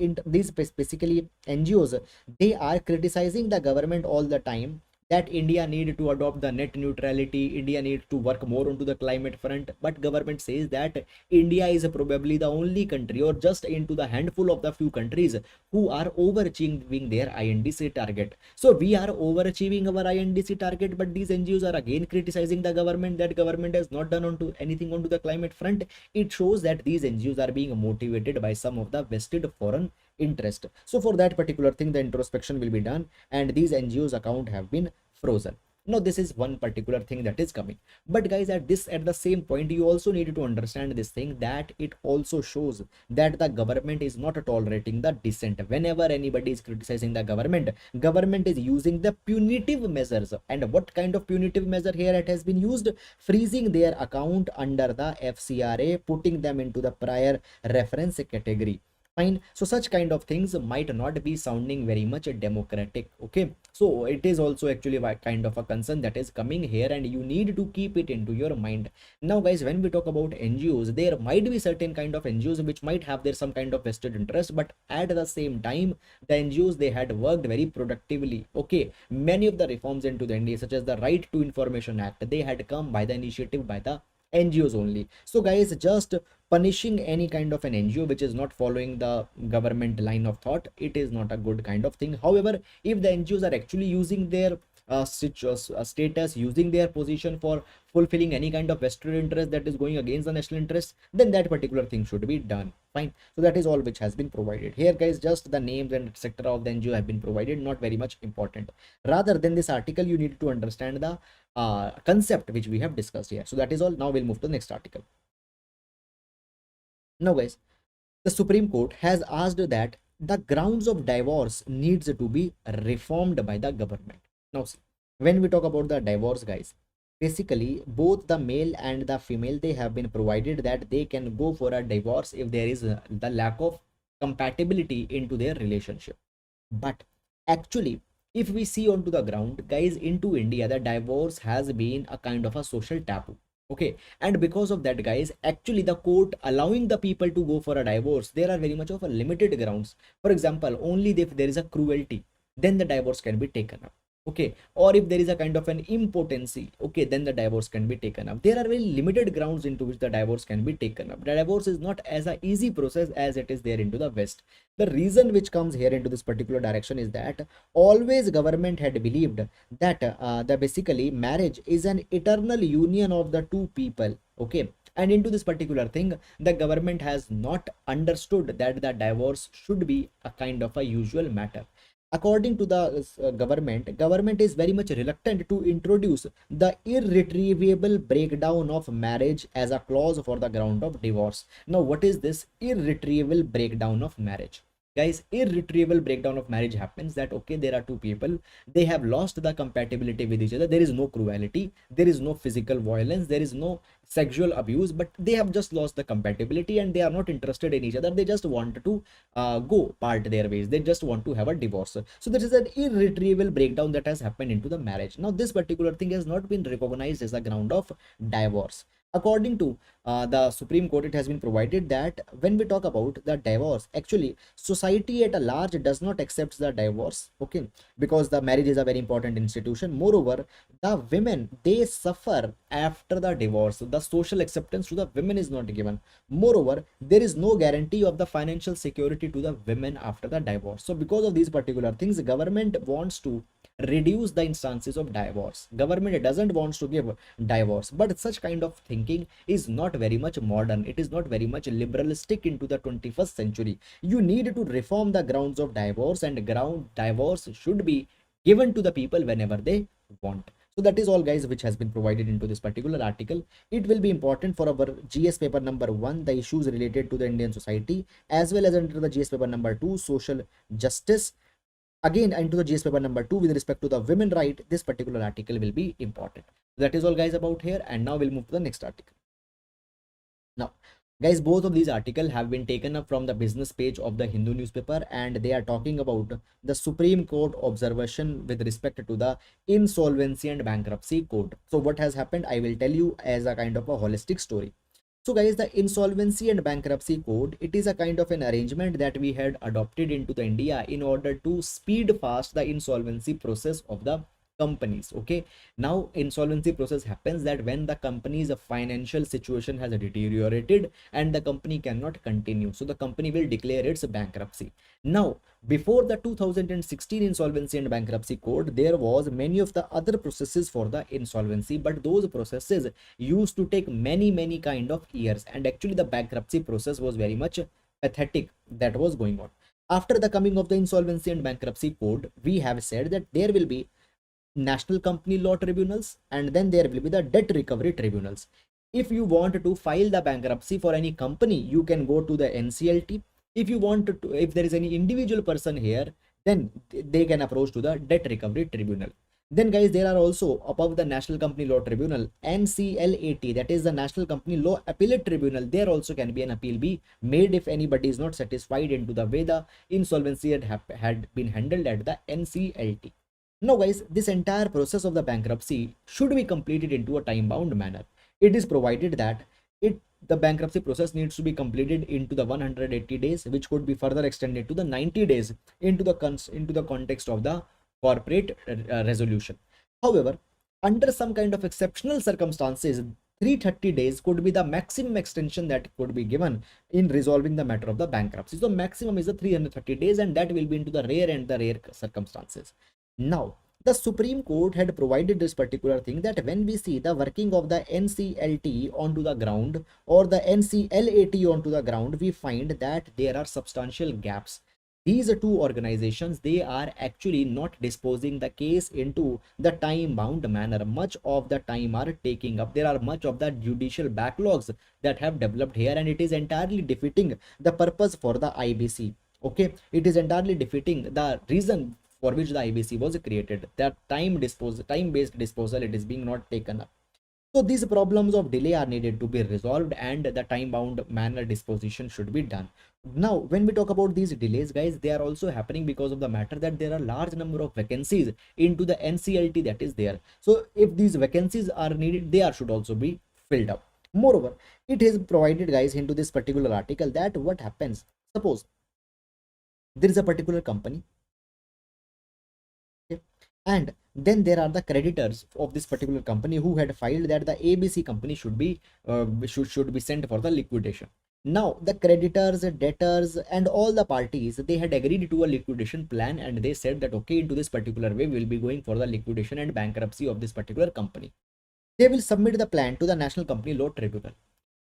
basically NGOs, they are criticizing the government all the time that India need to adopt the net neutrality, India needs to work more onto the climate front, but government says that India is probably the only country or just into the handful of the few countries who are overachieving their INDC target. So we are overachieving our INDC target, but these NGOs are again criticizing the government that government has not done onto anything onto the climate front. It shows that these NGOs are being motivated by some of the vested foreign interest. So for that particular thing, the introspection will be done and these NGOs account have been frozen. Now this is one particular thing that is coming, but guys, at the same point, you also need to understand this thing, that it also shows that the government is not tolerating the dissent. Whenever anybody is criticizing the government is using the punitive measures. And what kind of punitive measure here it has been used? Freezing their account under the FCRA, putting them into the prior reference category. Fine. So such kind of things might not be sounding very much democratic. Okay, so it is also actually a kind of a concern that is coming here, and you need to keep it into your mind. Now guys, when we talk about NGOs, there might be certain kind of NGOs which might have their some kind of vested interest, but at the same time, the NGOs, they had worked very productively. Okay, many of the reforms into the India, such as the Right to Information Act, they had come by the initiative by the NGOs only. So guys, just punishing any kind of an NGO which is not following the government line of thought, it is not a good kind of thing. However, if the NGOs are actually using their status, using their position for fulfilling any kind of vested interest that is going against the national interest, then that particular thing should be done. Fine. So that is all which has been provided here, guys. Just the names and etc of the NGO have been provided, not very much important. Rather than this article, you need to understand the concept which we have discussed here. So that is all. Now we'll move to the next article. Now guys, the Supreme Court has asked that the grounds of divorce needs to be reformed by the government. Now see, when we talk about the divorce, guys, basically both the male and the female, they have been provided that they can go for a divorce if there is the lack of compatibility into their relationship. But actually, if we see onto the ground, guys, into India, the divorce has been a kind of a social taboo. Okay, and because of that, guys, actually the court allowing the people to go for a divorce, there are very much of a limited grounds. For example, only if there is a cruelty, then the divorce can be taken up. Okay, or if there is a kind of an impotency, okay, then the divorce can be taken up. There are very limited grounds into which the divorce can be taken up. The divorce is not as a easy process as it is there into the West. The reason which comes here into this particular direction is that always government had believed that the basically marriage is an eternal union of the two people. Okay, and into this particular thing, the government has not understood that the divorce should be a kind of a usual matter. According to the government is very much reluctant to introduce the irretrievable breakdown of marriage as a clause for the ground of divorce. Now, what is this irretrievable breakdown of marriage? Guys, irretrievable breakdown of marriage happens that, okay, there are two people, they have lost the compatibility with each other. There is no cruelty, there is no physical violence, there is no sexual abuse, but they have just lost the compatibility and they are not interested in each other. They just want to go part their ways. They just want to have a divorce. So this is an irretrievable breakdown that has happened into the marriage. Now this particular thing has not been recognized as a ground of divorce. According to the Supreme Court, it has been provided that when we talk about the divorce, actually society at a large does not accept the divorce, okay, because the marriage is a very important institution. Moreover, the women, they suffer after the divorce. The social acceptance to the women is not given. Moreover, there is no guarantee of the financial security to the women after the divorce. So because of these particular things, the government wants to reduce the instances of divorce. Government doesn't want to give divorce, but such kind of thinking is not very much modern. It is not very much liberalistic into the 21st century. You need to reform the grounds of divorce, and ground divorce should be given to the people whenever they want. So that is all, guys, which has been provided into this particular article. It will be important for our GS paper number 1, the issues related to the Indian society, as well as under the GS paper number 2, social justice. Again, into the GS paper number 2 with respect to the women right, this particular article will be important. That is all, guys, about here, and now we'll move to the next article. Now, guys, both of these articles have been taken up from the business page of the Hindu newspaper, and they are talking about the Supreme Court observation with respect to the insolvency and bankruptcy code. So what has happened, I will tell you as a kind of a holistic story. So guys, the insolvency and bankruptcy code, it is a kind of an arrangement that we had adopted into the India in order to speed fast the insolvency process of the companies. Okay, now insolvency process happens that when the company's financial situation has deteriorated and the company cannot continue, so the company will declare its bankruptcy. Now, before the 2016 insolvency and bankruptcy code, there was many of the other processes for the insolvency, but those processes used to take many kind of years, and actually the bankruptcy process was very much pathetic that was going on. After the coming of the insolvency and bankruptcy code, we have said that there will be national company law tribunals, and then there will be the debt recovery tribunals. If you want to file the bankruptcy for any company, you can go to the NCLT. If you want to, if there is any individual person here, then they can approach to the debt recovery tribunal. Then guys, there are also above the national company law tribunal, NCLAT, that is the national company law appellate tribunal. There also can be an appeal be made if anybody is not satisfied into the way the insolvency had been handled at the NCLT. Now guys, this entire process of the bankruptcy should be completed into a time-bound manner. It is provided that the bankruptcy process needs to be completed into the 180 days, which could be further extended to the 90 days into the context of the corporate resolution. However, under some kind of exceptional circumstances, 330 days could be the maximum extension that could be given in resolving the matter of the bankruptcy. So maximum is the 330 days, and that will be into the rare circumstances. Now, the Supreme Court had provided this particular thing that when we see the working of the NCLT onto the ground or the NCLAT onto the ground, we find that there are substantial gaps. These two organizations, they are actually not disposing the case into the time-bound manner. Much of the time are taking up. There are much of the judicial backlogs that have developed here, and it is entirely defeating the purpose for the IBC. Okay, it is entirely defeating the reason for which the IBC was created. That time-based disposal, it is being not taken up. So these problems of delay are needed to be resolved, and the time-bound manner disposition should be done. Now, when we talk about these delays, guys, they are also happening because of the matter that there are large number of vacancies into the NCLT that is there. So if these vacancies are needed, they should also be filled up. Moreover, it is provided, guys, into this particular article that what happens, suppose there is a particular company, and then there are the creditors of this particular company who had filed that the ABC company should be sent for the liquidation. Now the creditors, debtors, and all the parties, they had agreed to a liquidation plan, and they said that okay, into this particular way we will be going for the liquidation and bankruptcy of this particular company. They will submit the plan to the National Company Law Tribunal.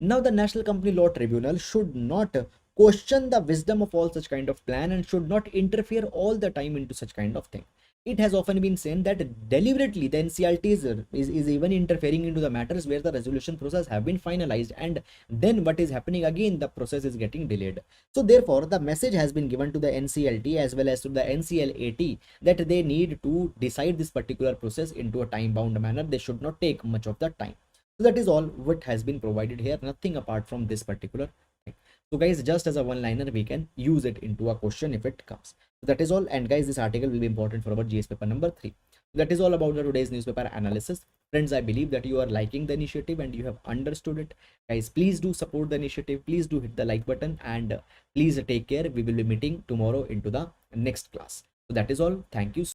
Now the National Company Law Tribunal should not question the wisdom of all such kind of plan and should not interfere all the time into such kind of thing. It has often been said that deliberately the NCLT is even interfering into the matters where the resolution process have been finalized, and then what is happening again, the process is getting delayed. So therefore the message has been given to the NCLT as well as to the NCLAT that they need to decide this particular process into a time bound manner. They should not take much of the time. So that is all what has been provided here, nothing apart from this particular thing. So guys, just as a one liner, we can use it into a question if it comes. So that is all, and guys, this article will be important for our GS paper number 3. That is all about the today's newspaper analysis. Friends, I believe that you are liking the initiative and you have understood it. Guys, please do support the initiative, please do hit the like button, and please take care. We will be meeting tomorrow into the next class. So that is all. Thank you.